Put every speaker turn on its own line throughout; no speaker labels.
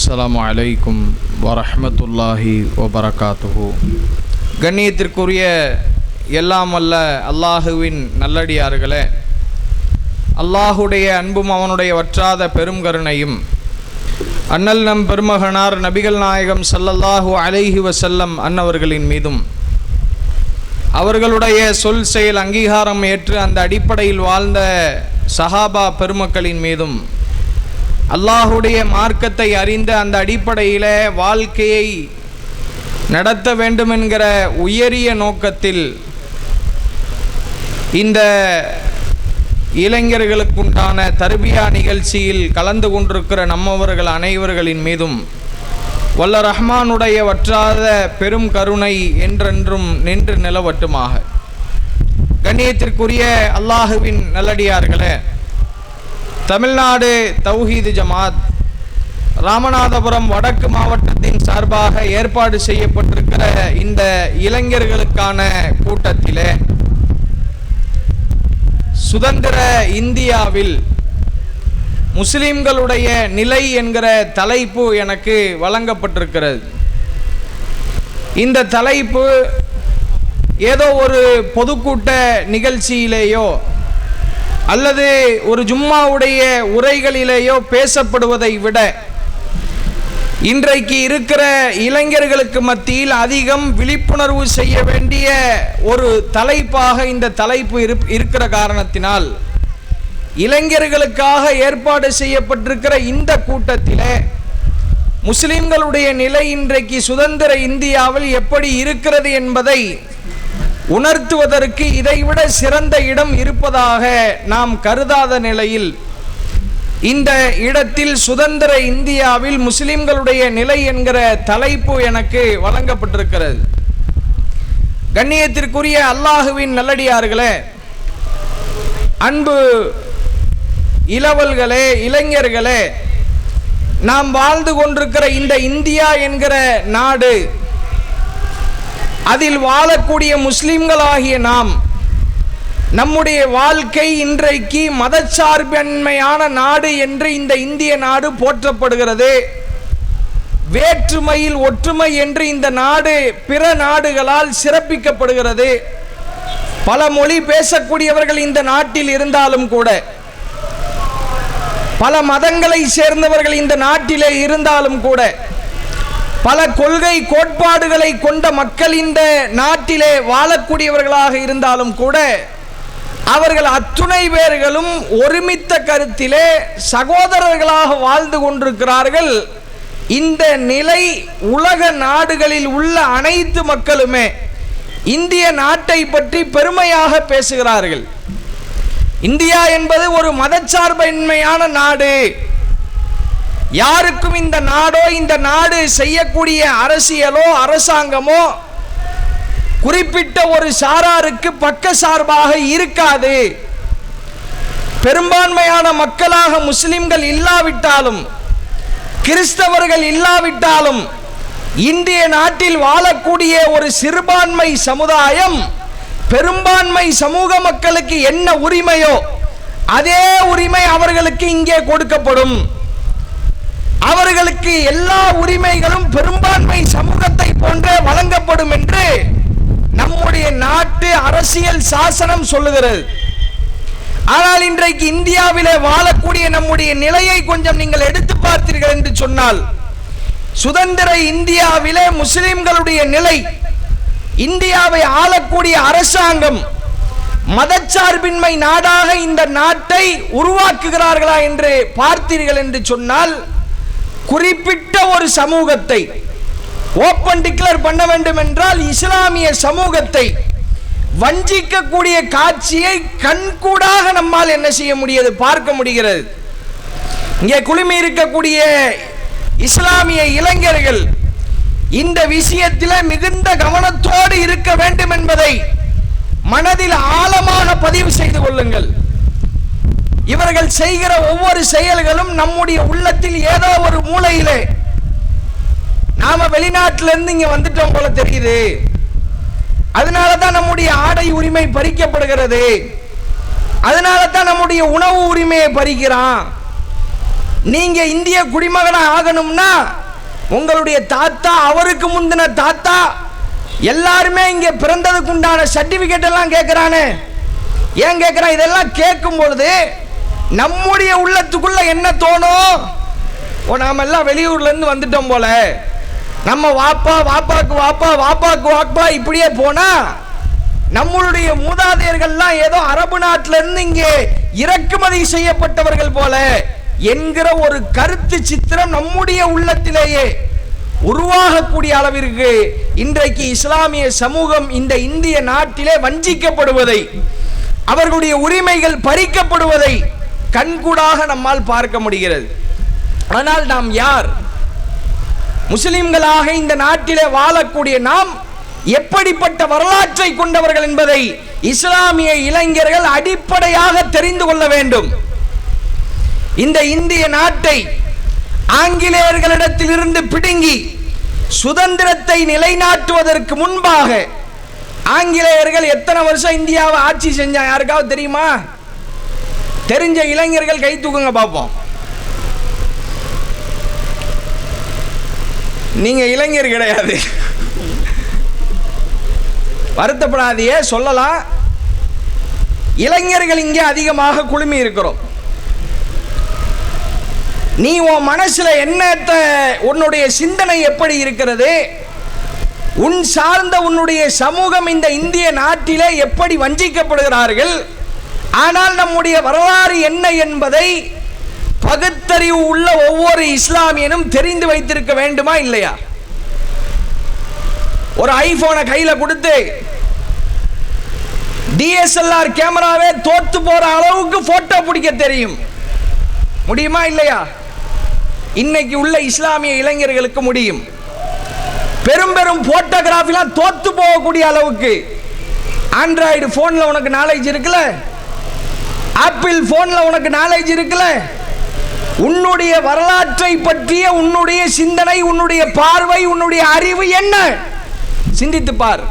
அஸ்ஸலாமு அலைக்கும் வரஹ்மத்துல்லாஹி வபரகாத்துஹு. கண்ணியத்திற்குரிய எல்லாம் வல்ல அல்லாஹுவின் நல்லடியார்களே, அல்லாஹுடைய அன்பும் அவனுடைய வற்றாத பெரும் கருணையும் அண்ணல் நம் பெருமகனார் நபிகள் நாயகம் ஸல்லல்லாஹு அலைஹி வஸல்லம் அன்னவர்களின் மீதும் அவர்களுடைய சொல் செயல் அங்கீகாரம் ஏற்று அந்த அடிப்படையில் வாழ்ந்த சஹாபா பெருமக்களின் மீதும் அல்லாஹுடைய மார்க்கத்தை அறிந்த அந்த அடிப்படையில் வாழ்க்கையை நடத்த வேண்டும் என்கிற உயரிய நோக்கத்தில் இந்த இளைஞர்களுக்குண்டான தர்பியா நிகழ்ச்சியில் கலந்து கொண்டிருக்கிற நம்மவர்கள் அனைவர்களின் மீதும் வல்ல ரஹ்மானுடைய வற்றாத பெரும் கருணை என்றென்றும் நின்று நிலவட்டுமாக. கண்ணியத்திற்குரிய அல்லாஹுவின் நல்லடியார்களே, தமிழ்நாடு தௌஹீது ஜமாத் ராமநாதபுரம் வடக்கு மாவட்டத்தின் சார்பாக ஏற்பாடு செய்யப்பட்டிருக்கிற இந்த இளைஞர்களுக்கான கூட்டத்திலே சுதந்திர இந்தியாவில் முஸ்லிம்களுடைய நிலை என்கிற தலைப்பு எனக்கு வழங்கப்பட்டிருக்கிறது. இந்த தலைப்பு ஏதோ ஒரு பொதுக்கூட்ட நிகழ்ச்சியிலேயோ அல்லது ஒரு ஜும்மாவுடைய உரைகளிலேயோ பேசப்படுவதை விட இன்றைக்கு இருக்கிற இளைஞர்களுக்கு மத்தியில் அதிகம் விழிப்புணர்வு செய்ய வேண்டிய ஒரு தலைப்பாக இந்த தலைப்பு இருக்கிற காரணத்தினால் இளைஞர்களுக்காக ஏற்பாடு செய்யப்பட்டிருக்கிற இந்த கூட்டத்திலே முஸ்லிம்களுடைய நிலை இன்றைக்கு சுதந்திர இந்தியாவில் எப்படி இருக்கிறது என்பதை உணர்த்துவதற்கு இதைவிட சிறந்த இடம் இருப்பதாக நாம் கருதாத நிலையில் இந்த இடத்தில் சுதந்திர இந்தியாவில் முஸ்லிம்களுடைய நிலை என்கிற தலைப்பு எனக்கு வழங்கப்பட்டிருக்கிறது. கண்ணியத்திற்குரிய அல்லாஹுவின் நல்லடியார்களே, அன்பு இளவல்களே, இளைஞர்களே, நாம் வாழ்ந்து கொண்டிருக்கிற இந்த இந்தியா என்கிற நாடு, அதில் வாழக்கூடிய முஸ்லிம்களாகிய நாம், நம்முடைய வாழ்க்கை இன்றைக்கு மதச்சார்பின்மையான நாடு என்று இந்த இந்திய நாடு போற்றப்படுகிறது. வேற்றுமையில் ஒற்றுமை என்று இந்த நாடு பிற நாடுகளால் சிறப்பிக்கப்படுகிறது. பல மொழி பேசக்கூடியவர்கள் இந்த நாட்டில் இருந்தாலும் கூட, பல மதங்களை சேர்ந்தவர்கள் இந்த நாட்டிலே இருந்தாலும் கூட, பல கொள்கை கோட்பாடுகளை கொண்ட மக்கள் இந்த நாட்டிலே வாழக்கூடியவர்களாக இருந்தாலும் கூட, அவர்கள் அத்துணை பேர்களும் ஒருமித்த கருத்திலே சகோதரர்களாக வாழ்ந்து கொண்டிருக்கிறார்கள். இந்த நிலை உலக நாடுகளில் உள்ள அனைத்து மக்களுமே இந்திய நாட்டை பற்றி பெருமையாக பேசுகிறார்கள். இந்தியா என்பது ஒரு மதச்சார்பின்மையான நாடு. யாருக்கும் இந்த நாடோ இந்த நாடு செய்யக்கூடிய அரசியலோ அரசாங்கமோ குறிப்பிட்ட ஒரு சாராருக்கு பக்க சார்பாக இருக்காது. பெரும்பான்மையான மக்களாக முஸ்லிம்கள் இல்லாவிட்டாலும் கிறிஸ்தவர்கள் இல்லாவிட்டாலும் இந்திய நாட்டில் வாழக்கூடிய ஒரு சிறுபான்மை சமுதாயம் பெரும்பான்மை சமூக மக்களுக்கு என்ன உரிமையோ அதே உரிமை அவர்களுக்கு இங்கே கொடுக்கப்படும். அவர்களுக்கு எல்லா உரிமைகளும் பெரும்பான்மை சமூகத்தை போன்றே வழங்கப்படும் என்று நம்முடைய நாட்டு அரசியல் சாசனம் சொல்லுகிறது. ஆனால் இன்றைக்கு இந்தியாவிலே வாழக்கூடிய நம்முடைய நிலையை கொஞ்சம் நீங்கள் எடுத்து பார்த்தீர்கள் என்று சொன்னால், சுதந்திர இந்தியாவிலே முஸ்லிம்களுடைய நிலை, இந்தியாவை ஆளக்கூடிய அரசாங்கம் மதச்சார்பின்மை நாடாக இந்த நாட்டை உருவாக்குகிறார்களா என்று பார்த்தீர்கள் என்று சொன்னால், குறிப்பிட்ட ஒரு சமூகத்தை ஓப்பன் டிக்ளேர் பண்ண வேண்டும் என்றால் இஸ்லாமிய சமூகத்தை வஞ்சிக்கக்கூடிய காட்சியை கண்கூடாக நம்மால் என்ன செய்ய முடியாது, பார்க்க முடிகிறது. இங்கே குழுமி இருக்கக்கூடிய இஸ்லாமிய இளைஞர்கள் இந்த விஷயத்தில் மிகுந்த கவனத்தோடு இருக்க வேண்டும் என்பதை மனதில் ஆழமாக பதிவு செய்து கொள்ளுங்கள். இவர்கள் செய்கிற ஒவ்வொரு செயல்களும் நம்முடைய உள்ளத்தில் ஏதோ ஒரு மூலையிலே, நாம வெளிநாட்டிலிருந்து இங்க வந்துட்டோம் போல தெரியுது, அதனால தான் நம்முடைய ஆடை உரிமை பறிக்கப்படுகிறது, அதனால தான் நம்முடைய உணவு உரிமையை பறிக்கிறான். நீங்க இந்திய குடிமகனா ஆகணும்னா
உங்களுடைய தாத்தா, அவருக்கு முந்தின தாத்தா, எல்லாருமே இங்கே பிறந்ததுக்கு உண்டான சர்டிபிகேட் எல்லாம் கேட்கிறானே. ஏன் கேட்கிறான்? இதெல்லாம் கேட்கும் பொழுது நம்முடைய உள்ளத்துக்குள்ள என்ன தோணும்? நாம எல்லாம் வெளியூர்ல இருந்து வந்துட்டோம் போல, நம்ம வாப்பா வாப்பாக்கு வாப்பா வாப்பாக்கு வாப்பா இப்படியே போனா நம்மளுடைய மூதாதையர்கள்லாம் ஏதோ அரபு நாட்டில இருந்து இங்கே இறக்குமதி செய்யப்பட்டவர்கள் போல என்கிற ஒரு கருத்து சித்திரம் நம்முடைய உள்ளத்திலேயே உருவாகக்கூடிய அளவிற்கு இன்றைக்கு இஸ்லாமிய சமூகம் இந்த இந்திய நாட்டிலே வஞ்சிக்கப்படுவதை, அவர்களுடைய உரிமைகள் பறிக்கப்படுவதை கண்கூடாக நம்மால் பார்க்க முடிகிறது. ஆனால் நாம் யார்? முஸ்லிம்களாக இந்த நாட்டிலே வாழக்கூடிய நாம் எப்படிப்பட்ட வரலாற்றை கொண்டவர்கள் என்பதை இஸ்லாமிய இளைஞர்கள் அடிப்படையாக தெரிந்து கொள்ள வேண்டும். இந்த இந்திய நாட்டை ஆங்கிலேயர்களிடத்தில் இருந்து பிடுங்கி சுதந்திரத்தை நிலைநாட்டுவதற்கு முன்பாக ஆங்கிலேயர்கள் எத்தனை வருஷம் இந்தியாவை ஆட்சி செஞ்சாங்க? யாருக்காவது தெரியுமா? தெரிஞ்ச இளைஞர்கள் கை தூக்குங்க பார்ப்போம். நீங்க இளைஞர் கிடையாது, வருத்தப்படாதையே சொல்லலாம். இளைஞர்கள் இங்கே அதிகமாக குழுமி இருக்கிறோம். நீ உன் மனசுல என்னத்த, உன்னுடைய சிந்தனை எப்படி இருக்கிறது, உன் சார்ந்த உன்னுடைய சமூகம் இந்த இந்திய நாட்டிலே எப்படி வஞ்சிக்கப்படுகிறார்கள், ஆனால் நம்முடைய வரலாறு என்ன என்பதை பகுத்தறிவு உள்ள ஒவ்வொரு இஸ்லாமியனும் தெரிந்து வைத்திருக்க வேண்டுமா இல்லையா? ஒரு ஐபோனை கையில கொடுத்து டிஎஸ்எல்ஆர் கேமராவே தோத்து போற அளவுக்கு போட்டோ பிடிக்க தெரியும், முடியுமா இல்லையா? இன்னைக்கு உள்ள இஸ்லாமிய இளைஞர்களுக்கு முடியும். பெரும் பெரும் போட்டோகிராஃபிலாம் தோத்து போகக்கூடிய அளவுக்கு ஆண்ட்ராய்டு போன்ல உனக்கு நாலேஜ் இருக்குல்ல, ஆப்பிள் போன்ல உனக்கு நாலேஜ் இருக்குல்ல, உன்னுடைய வரலாற்றை பற்றிய உன்னுடைய சிந்தனை, உன்னுடைய பார்வை, உன்னுடைய அறிவு என்ன? சிந்தித்து பார்.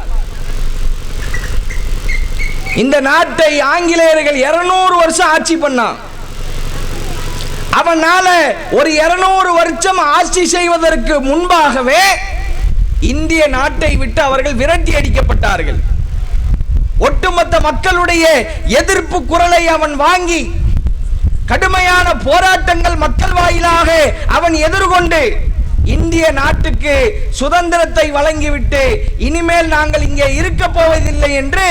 இந்த நாட்டை ஆங்கிலேயர்கள் 200 வருஷம் ஆட்சி பண்ணான். அவனால ஒரு 200 வருஷம் ஆட்சி செய்வதற்கு முன்பாகவே இந்திய நாட்டை விட்டு அவர்கள் விரட்டி அடிக்கப்பட்டார்கள். ஒட்டுமொத்த மக்களுடைய எதிர்ப்பு குரலை அவன் வாங்கி கடுமையான போராட்டங்கள் மக்கள் வாயிலாக அவன் எதிர்கொண்டு இந்திய நாட்டுக்கு சுதந்திரத்தை வழங்கிவிட்டு இனிமேல் நாங்கள் இங்கே இருக்க போவதில்லை என்று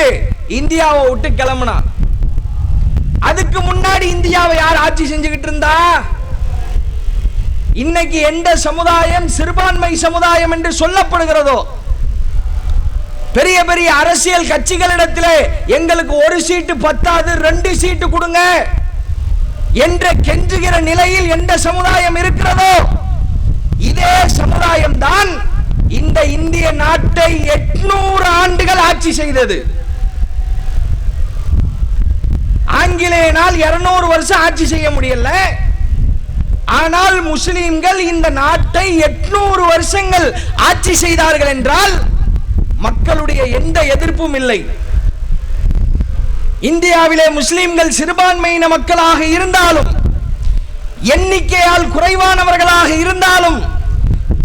இந்தியாவை விட்டு கிளம்பினான். அதுக்கு முன்னாடி இந்தியாவை யார் ஆட்சி செஞ்சுக்கிட்டு இருந்தா? இன்னைக்கு எந்த சமுதாயம் சிறுபான்மை சமுதாயம் என்று சொல்லப்படுகிறதோ, பெரிய பெரிய அரசியல் கட்சிகளிடத்திலே எங்களுக்கு ஒரு சீட்டு பத்தாது 2 சீட்டு கொடுங்க என்ற கெஞ்சுகிற நிலையில் எந்த சமுதாயம் இருக்கிறதோ, இதே சமுதாயம் தான் இந்த இந்திய நாட்டை 800 ஆண்டுகள் ஆட்சி செய்தது. ஆங்கிலேயனால் 200 வருஷம் ஆட்சி செய்ய முடியல, ஆனால் முஸ்லிம்கள் இந்த நாட்டை 800 வருஷங்கள் ஆட்சி செய்தார்கள் என்றால் மக்களுடைய எந்த எதிர்ப்பும் இல்லை. இந்தியாவிலே முஸ்லிம்கள் சிறுபான்மையின மக்களாக இருந்தாலும், எண்ணிக்கையால் குறைவானவர்களாக இருந்தாலும்,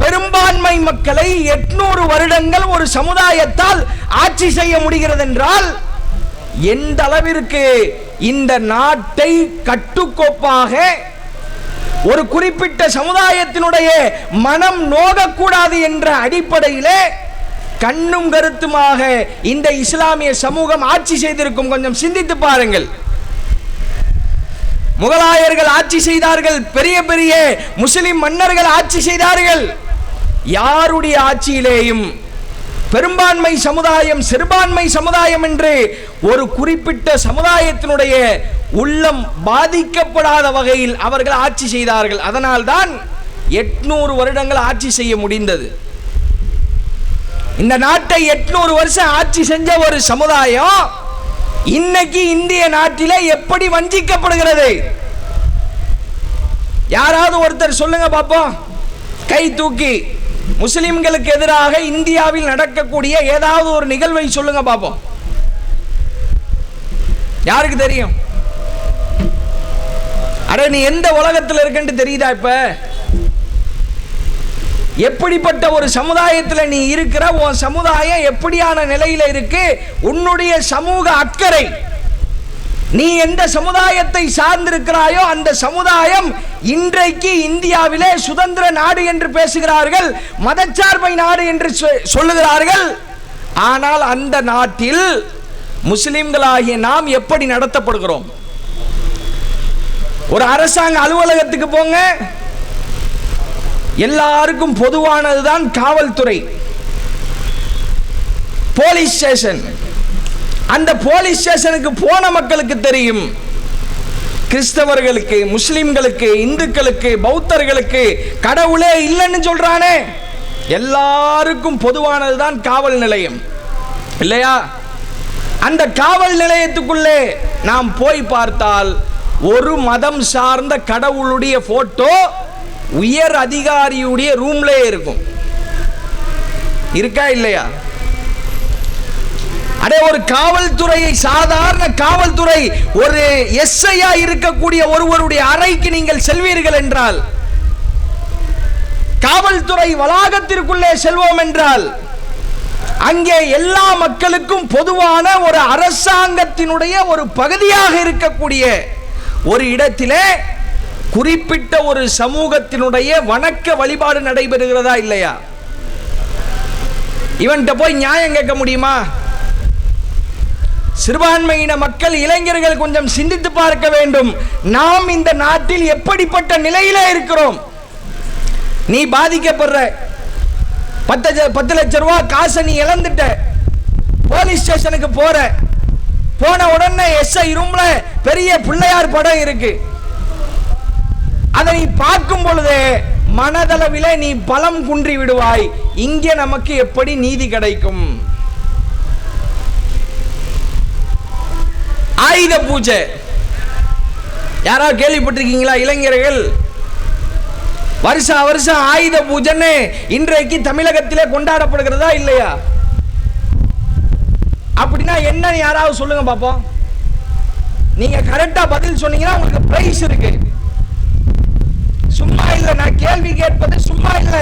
பெரும்பான்மை மக்களை 800 வருடங்கள் ஒரு சமுதாயத்தால் ஆட்சி செய்ய முடிகிறது என்றால் எந்த அளவிற்கு இந்த நாட்டை கட்டுக்கோப்பாக ஒரு குறிப்பிட்ட சமுதாயத்தினுடைய மனம் நோகக்கூடாது என்ற அடிப்படையிலே கண்ணும் கருத்துமாக இந்த இஸ்லாமிய சமூகம் ஆட்சி செய்திருக்கும். கொஞ்சம் சிந்தித்து பாருங்கள். முகலாயர்கள் ஆட்சி செய்தார்கள், பெரிய பெரிய முஸ்லிம் மன்னர்கள் ஆட்சி செய்தார்கள். யாருடைய ஆட்சியிலேயும் பெரும்பான்மை சமுதாயம் சிறுபான்மை சமுதாயம் என்று ஒரு குறிப்பிட்ட சமுதாயத்தினுடைய உள்ளம் பாதிக்கப்படாத வகையில் அவர்கள் ஆட்சி செய்தார்கள். அதனால்தான் 800 வருடங்கள் ஆட்சி செய்ய முடிந்தது. இந்த நாட்டை 800 வருஷம் ஆட்சி செஞ்ச ஒரு சமுதாயம் இன்னைக்கு இந்திய நாட்டிலே எப்படி வஞ்சிக்கப்படுகிறது? யாராவது ஒருத்தர் சொல்லுங்க பாப்போம், கை தூக்கி. முஸ்லிம்களுக்கு எதிராக இந்தியாவில் நடக்கக்கூடிய ஏதாவது ஒரு நிகழ்வை சொல்லுங்க பாப்போம். யாருக்கு தெரியும்? அட, நீ எந்த உலகத்தில் இருக்கன்னு தெரியுதா? இப்ப எப்படிப்பட்ட ஒரு சமுதாயத்தில் நீ இருக்கிற, உன் சமுதாயம் எப்படியான நிலையில இருக்கு, உன்னுடைய சமூக அக்கறை, நீ எந்த சமுதாயத்தை சார்ந்திருக்கிறாயோ அந்த சமுதாயம் இன்றைக்கு இந்தியாவிலே சுதந்திர நாடு என்று பேசுகிறார்கள், மதச்சார்பை நாடு என்று சொல்லுகிறார்கள். ஆனால் அந்த நாட்டில் முஸ்லிம்களாகிய நாம் எப்படி நடத்தப்படுகிறோம்? ஒரு அரசாங்க அலுவலகத்துக்கு போங்க, எல்லாருக்கும் பொதுவானதுதான் காவல்துறை, போலீஸ் ஸ்டேஷன். அந்த போலீஸ் ஸ்டேஷனுக்கு போன மக்களுக்கு தெரியும், கிறிஸ்தவர்களுக்கு, முஸ்லிம்களுக்கு, இந்துக்களுக்கு, பௌத்தர்களுக்கு கடவுளே இல்லைன்னு சொல்றானே. எல்லாருக்கும் பொதுவானதுதான் காவல் நிலையம், இல்லையா? அந்த காவல் நிலையத்துக்குள்ளே நாம் போய் பார்த்தால் ஒரு மதம் சார்ந்த கடவுளுடைய போட்டோ உயர் அதிகாரியுடைய ரூம்லே இருக்கும். இருக்கா இல்லையா? அடே, ஒரு காவல்துறையை, சாதாரண காவல்துறை, ஒரு எஸ்ஐயா இருக்கக்கூடிய ஒருவருடைய அறைக்கு நீங்கள் செல்வீர்கள் என்றால், காவல்துறை வளாகத்திற்குள்ளே செல்வோம் என்றால், அங்கே எல்லா மக்களுக்கும் பொதுவான ஒரு அரசாங்கத்தினுடைய ஒரு பகுதியாக இருக்கக்கூடிய ஒரு இடத்திலே குறிப்பிட்ட ஒரு சமூகத்தினுடைய வணக்க வழிபாடு நடைபெறுகிறதா இல்லையா? இவன்கிட்ட போய் நியாயம் கேட்க முடியுமா? சிறுபான்மையின மக்கள், இளைஞர்கள் கொஞ்சம் சிந்தித்து பார்க்க வேண்டும். நாம் இந்த நாட்டில் எப்படிப்பட்ட நிலையில இருக்கிறோம்? நீ பாதிக்கப்படுற, 10 லட்சம் ரூபாய் காசை நீ இழந்துட்ட, போலீஸ் ஸ்டேஷனுக்கு போற, போன உடனே எஸ்ஐ ரூம்ல பெரிய பிள்ளையார் படம் இருக்கு. அதை பார்க்கும் பொழுது மனதளவிலே நீ பலம் குன்றி விடுவாய். இங்கே நமக்கு எப்படி நீதி கிடைக்கும்? ஆயுத பூஜை யாராவது கேள்விப்பட்டிருக்கீங்களா? இளைஞர்கள் வருஷம் வருஷம் ஆயுத பூஜைன்னு இன்றைக்கு தமிழகத்திலே கொண்டாடப்படுகிறதா இல்லையா? அப்படின்னா என்ன யாராவது சொல்லுங்க பாப்போம். நீங்க கரெக்டா பதில் சொன்னீங்கன்னா உங்களுக்கு பிரைஸ் இருக்கு. சும்மா இல்ல, நான் கேள்வி கேட்பது சும்மா இல்ல.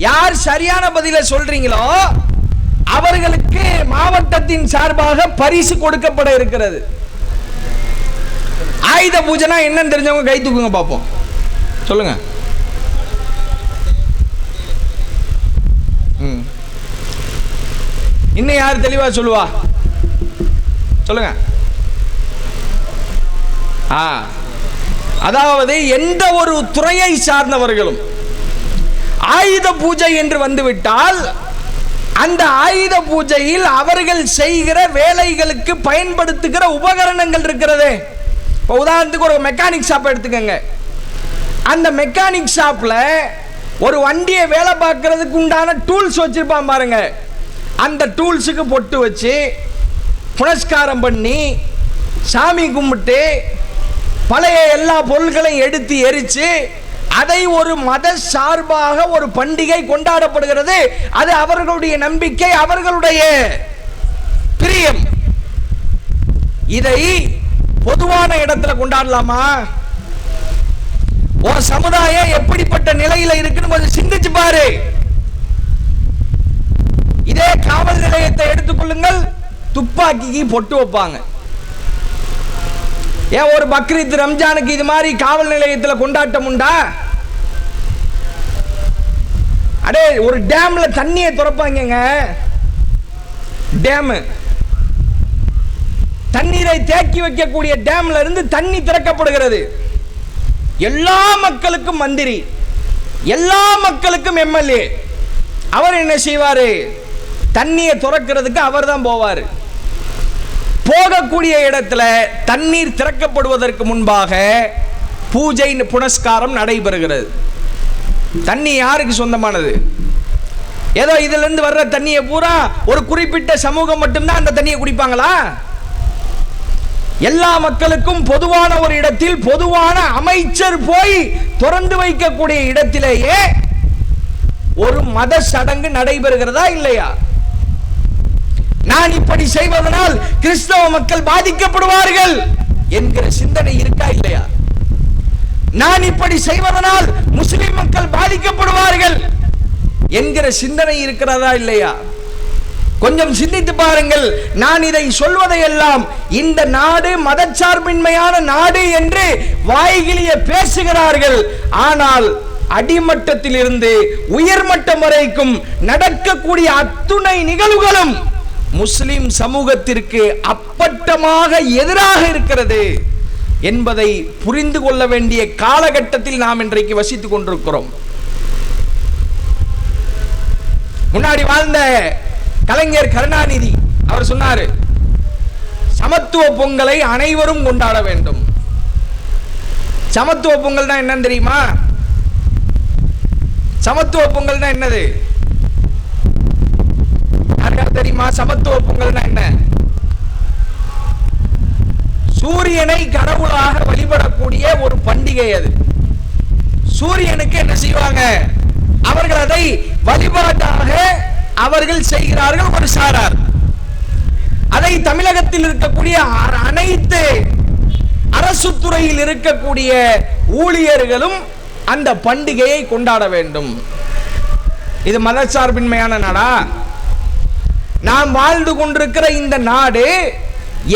யார் சரியான பதிலை சொல்றீங்களோ அவர்களுக்கு மாவட்டத்தின் சார்பாக பரிசு கொடுக்கப்பட இருக்கிறது. ஆயுத பூஜைனா என்னன்னு தெரிஞ்சவங்க கை தூக்குங்க பாப்போம். சொல்லுங்க. இன்னும் யார் தெளிவா சொல்லுவா? சொல்லுங்க. அதாவது எந்த ஒரு துறையை சார்ந்தவர்களும் ஆயுத பூஜை என்று வந்துவிட்டால் அந்த ஆயுத பூஜையில் அவர்கள் செய்கிற வேலைகளுக்கு பயன்படுத்துகிற உபகரணங்கள் இருக்கிறது. உதாரணத்துக்கு ஒரு மெக்கானிக் ஷாப் எடுத்துக்கங்க. அந்த மெக்கானிக் ஷாப்ல ஒரு வண்டியை வேலை பார்க்கறதுக்கு உண்டான டூல்ஸ் வச்சிருப்பான் பாருங்க. அந்த டூல்ஸுக்கு பொட்டு வச்சு புனஸ்காரம் பண்ணி சாமி கும்பிட்டு பழைய எல்லா பொருட்களையும் எடுத்து எரிச்சு அதை ஒரு மத சார்பாக ஒரு பண்டிகை கொண்டாடப்படுகிறது. அது அவர்களுடைய நம்பிக்கை, அவர்களுடைய பிரியம். இதை பொதுவான இடத்துல கொண்டாடலாமா? ஒரு சமுதாயம் எப்படிப்பட்ட நிலையில இருக்குன்னு கொஞ்சம் சிந்திச்சு பாரு. இதே காவல் நிலையத்தை எடுத்துக்கொள்ளுங்கள், துப்பாக்கிக்கு பொட்டு வைப்பாங்க. ஏன் ஒரு பக்ரீத் ரம்ஜானுக்கு இது மாதிரி காவல் நிலையத்தில் கொண்டாட்டம் உண்டா? அடே, ஒரு டேம்ல தண்ணியை திறப்பாங்க. டேம் தண்ணீரை தேக்கி வைக்கக்கூடிய டேம்ல இருந்து தண்ணி திறக்கப்படுகிறது. எல்லா மக்களுக்கும் மந்திரி, எல்லா மக்களுக்கும் எம்எல்ஏ. அவர் என்ன செய்வாரு? தண்ணியை திறக்கிறதுக்கு அவர் தான் போவார். போகக்கூடிய இடத்துல தண்ணீர் திறக்கப்படுவதற்கு முன்பாக பூஜை புனஸ்காரம் நடைபெறுகிறது. தண்ணி யாருக்கு சொந்தமானது? ஏதோ இதுல இருந்து வர்ற தண்ணியை பூரா ஒரு குறிப்பிட்ட சமூகம் மட்டும்தான் அந்த தண்ணியை குடிப்பாங்களா? எல்லா மக்களுக்கும் பொதுவான ஒரு இடத்தில் பொதுவான அமைச்சர் போய் திறந்து வைக்கக்கூடிய இடத்திலேயே ஒரு மத சடங்கு நடைபெறுகிறதா இல்லையா? நான் இப்படி செய்வதனால் கிறிஸ்தவ மக்கள் பாதிக்கப்படுவார்கள் என்கிற சிந்தனை இருக்கா இல்லையா? நான் இப்படி செய்வதனால் முஸ்லிம் மக்கள் பாதிக்கப்படுவார்கள் என்கிற சிந்தனை இருக்கிறதா இல்லையா? கொஞ்சம் சிந்தித்து பாருங்கள். நான் இதை சொல்வதையெல்லாம் இந்த நாடு மதச்சார்பின்மையான நாடு என்று வாய்கிலிய பேசுகிறார்கள். ஆனால் அடிமட்டத்தில் இருந்து உயர்மட்டம் வரைக்கும் நடக்கக்கூடிய அத்துணை நிகழ்வுகளும் முஸ்லிம் சமூகத்திற்கு அப்பட்டமாக எதிராக இருக்கிறது என்பதை புரிந்து கொள்ள வேண்டிய காலகட்டத்தில் நாம் இன்றைக்கு வசித்துக் கொண்டிருக்கிறோம். முன்னாடி வாழ்ந்த கலைஞர் கருணாநிதி அவர் சொன்னாரு, சமத்துவ பொங்கலை அனைவரும் கொண்டாட வேண்டும். சமத்துவ பொங்கல் தான் என்னன்னு தெரியுமா? சமத்துவ பொங்கல் தான் என்னது தெரியுமா? சமத்துவ பொங்கல் என்ன? சூரியனை கடவுளாக வழிபடக்கூடிய ஒரு பண்டிகை அது. சூரியனுக்கு என்ன செய்வாங்க? அவர்கள் அதை வழிபாட்டாக அவர்கள் செய்கிறார்கள் ஒரு சாரார். அதை தமிழகத்தில் இருக்கக்கூடிய அனைத்து அரசு துறையில் இருக்கக்கூடிய ஊழியர்களும் அந்த பண்டிகையை கொண்டாட வேண்டும். இது மதச்சார்பின்மையான நாடா? நாம் வாழ்ந்து கொண்டிருக்கிற இந்த நாடு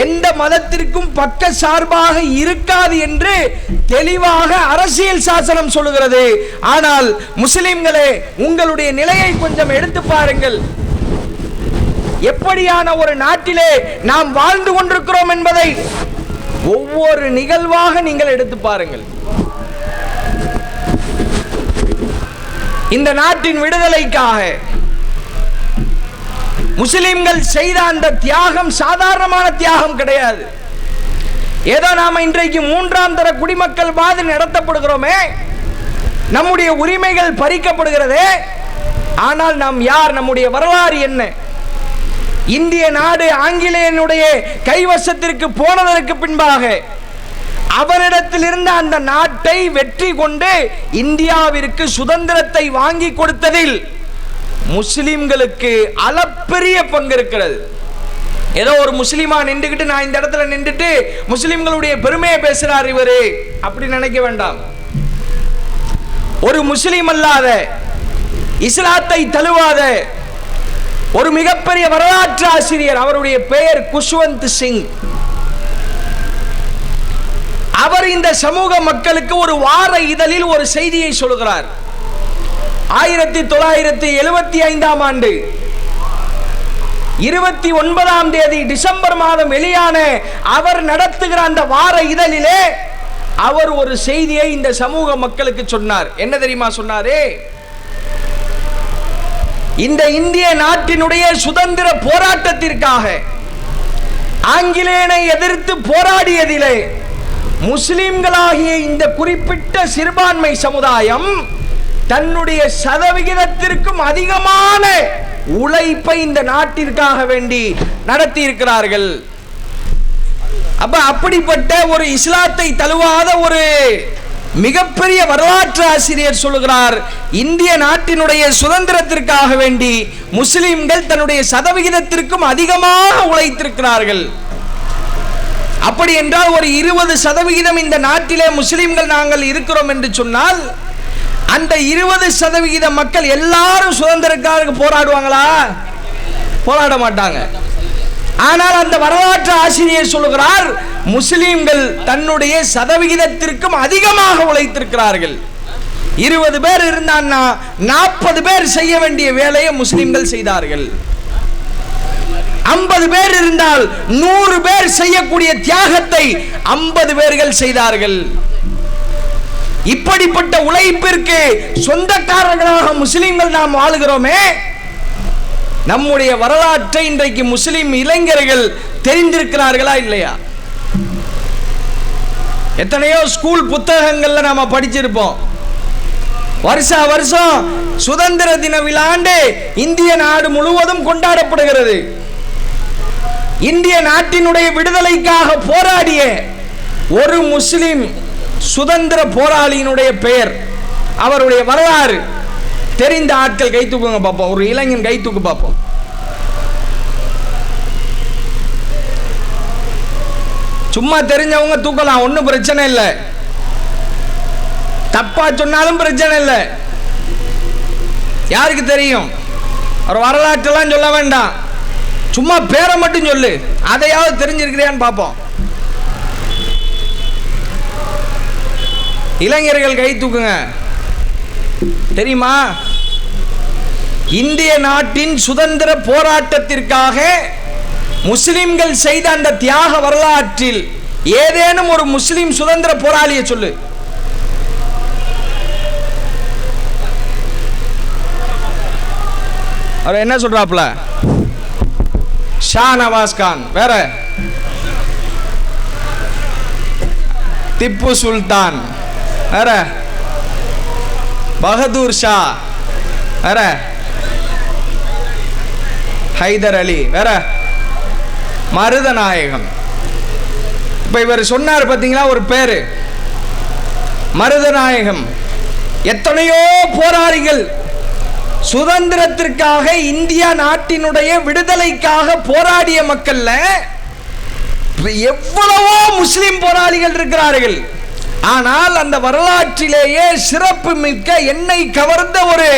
எந்த மதத்திற்கும் பக்க சார்பாக இருக்காது என்று தெளிவாக அரசியல் சாசனம் சொல்லுகிறது. ஆனால் முஸ்லிம்களே, உங்களுடைய நிலையை கொஞ்சம் எடுத்து பாருங்கள். எப்படியான ஒரு நாட்டிலே நாம் வாழ்ந்து கொண்டிருக்கிறோம் என்பதை ஒவ்வொரு நிகழ்வாக நீங்கள் எடுத்து பாருங்கள். இந்த நாட்டின் விடுதலைக்காக முஸ்லிம்கள் செய்த அந்த தியாகம் சாதாரணமான தியாகம் கிடையாது. ஏதோ நாம இன்றைக்கு மூன்றாம் தர குடிமக்கள் மாதிரி நடத்தப்படுகிறோமே, நம்முடைய உரிமைகள் பறிக்கப்படுகிறதே. ஆனால் நாம் யார்? நம்முடைய வரலாறு என்ன? இந்திய நாடு ஆங்கிலேயனுடைய கைவசத்திற்கு போனதற்கு பின்பாக அவரிடத்தில் இருந்த அந்த நாட்டை வெற்றி கொண்டு இந்தியாவிற்கு சுதந்திரத்தை வாங்கி கொடுத்ததில் முஸ்லிம்களுக்கு அளப்பெரிய பங்கு இருக்கிறது. ஏதோ ஒரு முஸ்லிமா நின்றுகிட்டு நான் இந்த இடத்துல நின்றுட்டு முஸ்லிம்களுடைய பெருமையை பேசுறார் இவரு, அப்படி நினைக்க வேண்டாம். ஒரு முஸ்லிம் அல்லாத, இஸ்லாத்தை தழுவாத ஒரு மிகப்பெரிய வரலாற்று ஆசிரியர், அவருடைய பெயர் குஷ்வந்த் சிங். அவர் இந்த சமூக மக்களுக்கு ஒரு வார இதழில் ஒரு செய்தியை சொல்கிறார். 1975 ஆண்டு 29ஆம் தேதி டிசம்பர் மாதம் வெளியான அவர் நடத்துகிற அந்த வார இதழிலே அவர் ஒரு செய்தியை இந்த சமூக மக்களுக்கு சொன்னார். என்ன தெரியுமா சொன்னாரே? இந்த இந்திய நாட்டினுடைய சுதந்திர போராட்டத்திற்காக ஆங்கிலேயனை எதிர்த்து போராடியதிலே முஸ்லிம்களாகிய இந்த குறிப்பிட்ட சிறுபான்மை சமுதாயம் தன்னுடைய சதவிகிதத்திற்கும் அதிகமான உழைப்பை இந்த நாட்டிற்காக வேண்டி நடத்தி இருக்கிறார்கள். அப்படிப்பட்ட ஒரு இஸ்லாத்தை தழுவாத ஒரு மிகப்பெரிய வரலாற்று ஆசிரியர் சொல்லுகிறார், இந்திய நாட்டினுடைய சுதந்திரத்திற்காக வேண்டி முஸ்லிம்கள் தன்னுடைய சதவிகிதத்திற்கும் அதிகமாக உழைத்திருக்கிறார்கள். அப்படி என்றால் ஒரு 20% இந்த நாட்டிலே முஸ்லிம்கள் நாங்கள் இருக்கிறோம் என்று சொன்னால் அந்த 20% மக்கள் எல்லாரும் சுதந்திரத்திற்காக போராடுவாங்களா? போராட மாட்டாங்க. ஆனால் அந்த வரலாற்று ஆசிரியர் சொல்லுகிறார், முஸ்லிம்கள் தன்னுடைய சதவிகிதத்திற்கும் அதிகமாக உழைத்திருக்கிறார்கள். 20 பேர் இருந்தான்னா 40 பேர் செய்ய வேண்டிய வேலையை முஸ்லிம்கள் செய்தார்கள். 50 பேர் இருந்தால் 100 பேர் செய்யக்கூடிய தியாகத்தை 50 பேர்கள் செய்தார்கள். இப்படிப்பட்ட உழைப்பிற்கு சொந்தக்காரர்களாக முஸ்லிம்கள் நாம் வாழுகிறோமே. நம்முடைய வரலாற்றை இன்றைக்கு முஸ்லிம் இளைஞர்கள் தெரிந்திருக்கிறார்களா இல்லையா? எத்தனையோ ஸ்கூல் புத்தகங்கள்ல நாம படிச்சிருப்போம். வருஷா வருஷம் சுதந்திர தின விழாண்டு இந்திய நாடு முழுவதும் கொண்டாடப்படுகிறது. இந்திய நாட்டினுடைய விடுதலைக்காக போராடிய ஒரு முஸ்லிம் சுதந்திர போராளியினுடைய பெயர், அவருடைய வரலாறு தெரிந்த ஆட்கள் கை தூக்குங்க பார்ப்போம். ஒரு இளைஞன் கை தூக்கு பார்ப்போம். சும்மா தெரிஞ்சவங்க தூக்கலாம், ஒன்றும் பிரச்சனை இல்லை. தப்பா சொன்னாலும் பிரச்சனை இல்லை, யாருக்கு தெரியும்? ஒரு வரலாற்றெல்லாம் சொல்ல வேண்டாம், சும்மா பேரை மட்டும் சொல்லு, அதையாவது தெரிஞ்சிருக்கிறியான்னு பார்ப்போம். இளைஞர்கள் கை தூக்குங்க. தெரியுமா, இந்திய நாட்டின் சுதந்திர போராட்டத்திற்காக முஸ்லிம்கள் செய்த அந்த தியாக வரலாற்றில் ஏதேனும் ஒரு முஸ்லிம் சுதந்திர போராளியை சொல்லு. அவர் என்ன சொல்றாப்ல? ஷா நவாஸ் கான், வேற திப்பு சுல்தான், வேற பகதூர் ஷா, வேற ஹைதர் அலி, வேற மருதநாயகம். இப்ப இவர் சொன்னார் பார்த்தீங்களா ஒரு பேரு, மருதநாயகம். எத்தனையோ போராளிகள் சுதந்திரத்திற்காக இந்தியா நாட்டினுடைய விடுதலைக்காக போராடிய மக்கள்ல எவ்வளவோ முஸ்லிம் போராளிகள் இருக்கிறார்கள். ஆனால் அந்த வரலாற்றிலேயே சிறப்பு மிக்க என்னை கவர்ந்த ஒரு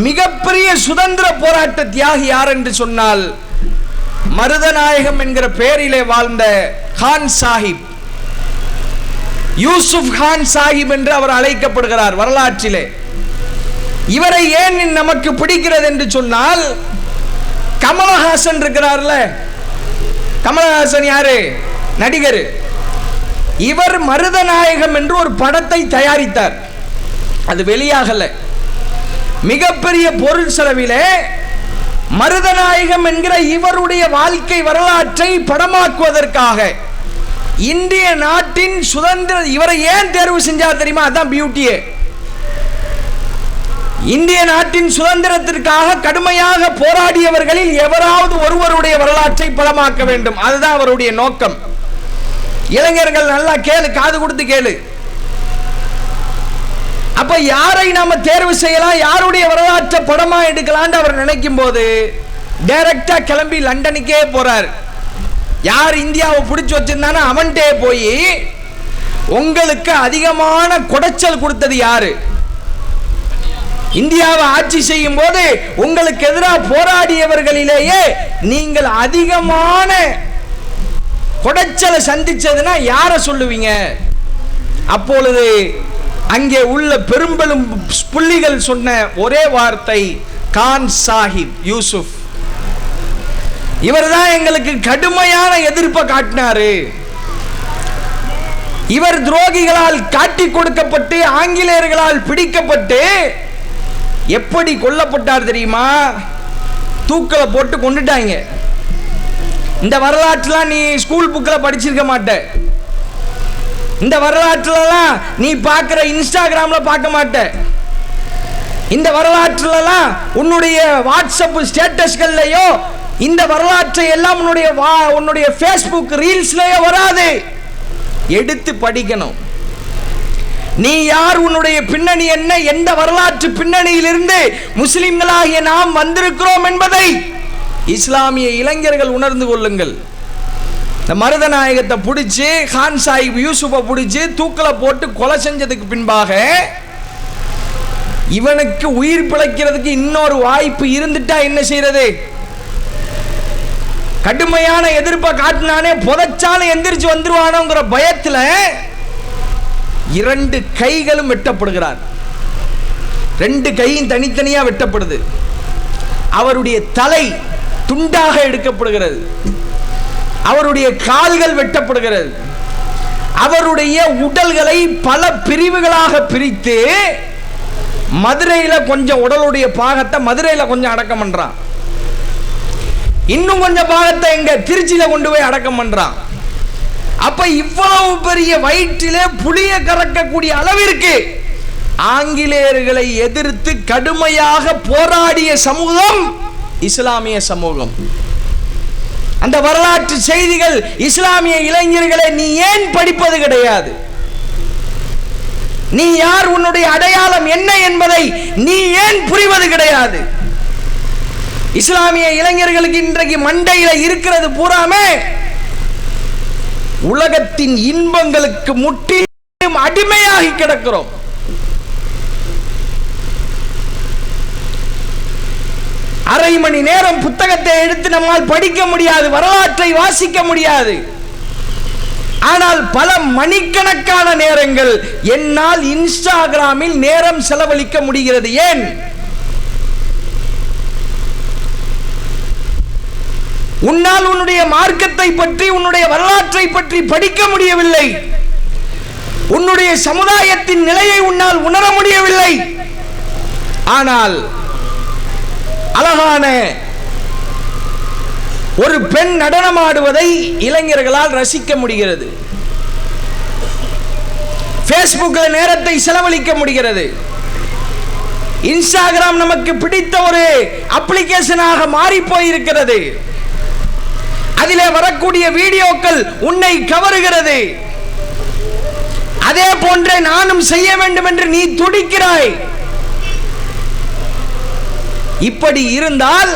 மிகப்பெரிய சுதந்திர போராட்ட தியாகி யார் என்று சொன்னால் மருதநாயகம் என்கிற பெயரிலே வாழ்ந்த கான் சாஹிப், யூசுப் கான் சாஹிப் என்று அவர் அழைக்கப்படுகிறார் வரலாற்றிலே. இவரை ஏன் நமக்கு பிடிக்கிறது என்று சொன்னால், கமலஹாசன் இருக்கிறார்ல, கமலஹாசன் யாரு? நடிகர். இவர் மருதநாயகம் என்று ஒரு படத்தை தயாரித்தார், அது வெளியாகல. மிகப்பெரிய பொருள் செலவிலே மருதநாயகம் என்கிற இவருடைய வாழ்க்கை வரலாற்றை படமாக்குவதற்காக இந்திய நாட்டின் சுதந்திர, இவரை ஏன் தேர்வு செஞ்சார் தெரியுமா? அதான் பியூட்டியே. இந்திய நாட்டின் சுதந்திரத்திற்காக கடுமையாக போராடியவர்களில் எவராவது ஒருவருடைய வரலாற்றை படமாக்க வேண்டும், அதுதான் அவருடைய நோக்கம். இளைஞர்கள் நல்லா கேளு, காது கொடுத்து கேளு. அப்ப யாரை நாம தேர்வு செய்யலாம், யாருடைய வரலாற்றை படமா எடுக்கலான்னு அவர் நினைக்கும் போது டைரக்டா கிளம்பி லண்டனுக்கே போறார். யார் இந்தியாவை பிடிச்சு வச்சிருந்தானோ அவன்கிட்டே போய், உங்களுக்கு அதிகமான குடைச்சல் கொடுத்தது யாரு? இந்தியாவை ஆட்சி செய்யும் போது உங்களுக்கு எதிராக போராடியவர்களிலேயே நீங்கள் அதிகமான குடைச்சலை சந்திச்சதுன்னா யார சொல்லுவீங்க? அப்பொழுது அங்கே உள்ள பெரும்பெரும் புள்ளிகள் சொன்ன ஒரே வார்த்தை கான் சாஹிப், யூசுப். இவர் தான் எங்களுக்கு கடுமையான எதிர்ப்பை காட்டினாரு. இவர் துரோகிகளால் காட்டி கொடுக்கப்பட்டு ஆங்கிலேயர்களால் பிடிக்கப்பட்டு எப்படி கொல்லப்பட்டார் தெரியுமா? தூக்கலை போட்டு கொண்டுட்டாங்க. இந்த வரலாற்றுலாம் நீ ஸ்கூல் புக்கில் படிச்சிருக்க மாட்ட. இந்த வரலாற்றுலாம் நீ பார்க்குற இன்ஸ்டாகிராம்ல பார்க்க மாட்ட. இந்த வரலாற்றுலாம் உன்னுடைய வாட்ஸ்அப் ஸ்டேட்டஸ்கள்லையோ இந்த வரலாற்றை எல்லாம் உன்னுடைய ஃபேஸ்புக் ரீல்ஸ்லயோ வராது. எடுத்து படிக்கணும். நீ யார், உன்னுடைய பின்னணி என்ன, எந்த வரலாற்று பின்னணியிலிருந்து முஸ்லிம்களாகிய நாம் வந்திருக்கிறோம் என்பதை இஸ்லாமிய இளைஞர்கள் உணர்ந்து கொள்ளுங்கள். இந்த மருதநாயகத்தை பிடிச்சி, கான் சாஹிப் யூசுஃபை பிடிச்சி தூக்கலை போட்டு கொலை செஞ்சதுக்கு பின்பாக இவனுக்கு உயிர் பிழைக்கிறதுக்கு இன்னொரு வாய்ப்பு இருந்துட்டா என்ன செய்யறது? கடுமையான எதிர்ப்பை காட்டினானே, புதைச்சாலும் எந்திரிச்சு வந்துருவானோங்கிற பயத்தில் 2 கைகளும் வெட்டப்படுகிறார். 2 கையும் தனித்தனியா வெட்டப்படுது. அவருடைய தலை துண்டாக எடுக்கப்படுகிறது. அவருடைய கால்கள் வெட்டப்படுகிறது. அவருடைய உடல்களை பல பிரிவுகளாக பிரித்து மதுரையில கொஞ்சம் உடலுடைய பாகத்தை மதுரையில கொஞ்சம் அடக்கம் பண்றான். இன்னும் கொஞ்சம் பாகத்தை எங்க திருச்சியில கொண்டு போய் அடக்கம் பண்றான். அப்ப இவ்வளவு பெரிய வயிற்றிலே புளிய கறக்கக்கூடிய அளவிற்கு ஆங்கிலேயர்களை எதிர்த்து கடுமையாக போராடிய சமூகம் இஸ்லாமிய சமூகம். அந்த வரலாற்று செய்திகள் இஸ்லாமிய இளைஞர்களை நீ ஏன் படிப்பது கிடையாது? நீ யார், உன்னுடைய அடையாளம் என்ன என்பதை நீ ஏன் புரிவது கிடையாது? இஸ்லாமிய இளைஞர்களுக்கு இன்றைக்கு மண்டையில இருக்கிறது பூராமே உலகத்தின் இன்பங்களுக்கு முற்றிலும் அடிமையாகி கிடக்கிறோம். அரை மணி நேரம் புத்தகத்தை எடுத்து நம்மால் படிக்க முடியாது, வரலாற்றை வாசிக்க முடியாது. ஆனால் பல மணிக்கணக்கான நேரங்கள் என்னால் இன்ஸ்டாகிராமில் நேரம் செலவழிக்க முடிகிறது. ஏன்? உன்னால் உன்னுடைய மார்க்கத்தை பற்றி, உன்னுடைய வரலாற்றை பற்றி படிக்க முடியவில்லை. உன்னுடைய சமுதாயத்தின் நிலையை உன்னால் உணர முடியவில்லை. ஆனால் அழகான ஒரு பெண் நடனமாடுவதை இளைஞர்களால் ரசிக்க முடிகிறது. ஃபேஸ்புக்கில் நேரத்தை செலவழிக்க முடிகிறது. இன்ஸ்டாகிராம் நமக்கு பிடித்த ஒரு அப்ளிகேஷனாக மாறி போயிருக்கிறது. அதிலே வரக்கூடிய வீடியோக்கள் உன்னை கவருகிறது. அதே போன்றே நானும் செய்ய வேண்டும் என்று நீ துடிக்கிறாய். இப்படி இருந்தால்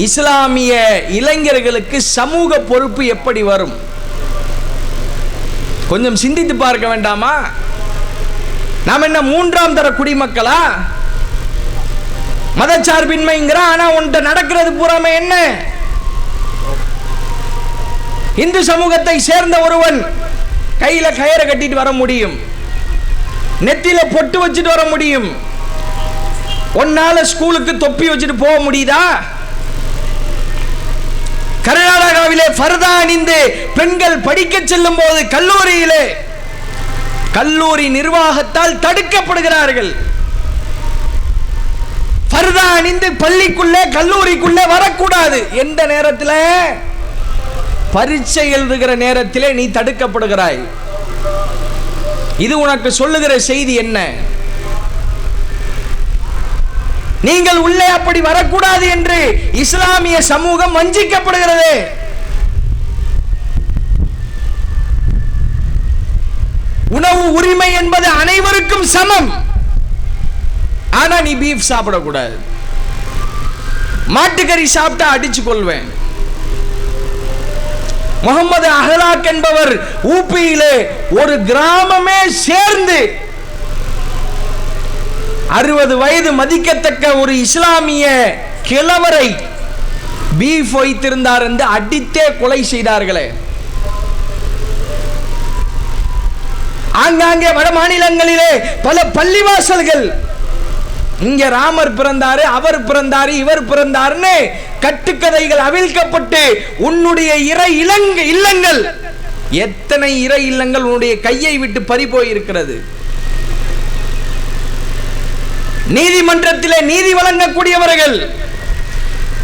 இஸ்லாமிய இளைஞர்களுக்கு சமூக பொறுப்பு எப்படி வரும்? கொஞ்சம் சிந்தித்து பார்க்க வேண்டாமா? நாம் என்ன மூன்றாம் தர குடிமக்களா? மதச்சார்பின்மைங்கிற, ஆனா உன்கிட்ட நடக்கிறது பூராமே என்ன? இந்து சமூகத்தை சேர்ந்த ஒருவன் கையில கயிறை கட்டிட்டு வர முடியும், நெத்தியில பொட்டு வச்சுட்டு வர முடியும். ஒன்னால ஸ்கூலுக்கு தொப்பி வச்சுட்டு போக முடியுதா? கர்நாடகாவிலே ஃபர்தா அணிந்து பெண்கள் படிக்க செல்லும் போது கல்லூரியிலே கல்லூரி நிர்வாகத்தால் தடுக்கப்படுகிறார்கள். ஃபர்தா அணிந்து பள்ளிக்குள்ளே கல்லூரிக்குள்ளே வரக்கூடாது. எந்த நேரத்தில்? பரீட்சை எழுதுகிற நேரத்திலே நீ தடுக்கப்படுகிறாய். இது உனக்கு சொல்லுகிற செய்தி என்ன? நீங்கள் உள்ளே அப்படி வரக்கூடாது என்று இஸ்லாமிய சமூகம் வஞ்சிக்கப்படுகிறது. உணவு உரிமை என்பது அனைவருக்கும் சமம். ஆனா நீ பீஃப் சாப்பிடக்கூடாது. மாட்டுக்கறி சாப்பிட்டா அடிச்சு கொள்வேன். முகமது அஹ்லாக் என்பவர் ஊபியிலே ஒரு கிராமமே சேர்ந்து 60 வயது மதிக்கத்தக்க ஒரு இஸ்லாமிய கிழவரை பீஃப் வைத்திருந்தார் என்று அடித்தே கொலை செய்தார்களே. ஆங்காங்கே வட மாநிலங்களிலே பல பள்ளிவாசல்கள், இங்க ராமர் பிறந்தாரு, அவர் பிறந்தாரு, இவர் பிறந்தாருன்னு கட்டுக்கதைகள் அவிழ்க்கப்பட்டு உன்னுடைய இறை இல்லங்கள், எத்தனை இறை இல்லங்கள் உன்னுடைய கையை விட்டு பறி போயிருக்கிறது. நீதிமன்றத்திலே நீதி வழங்கக்கூடியவர்கள்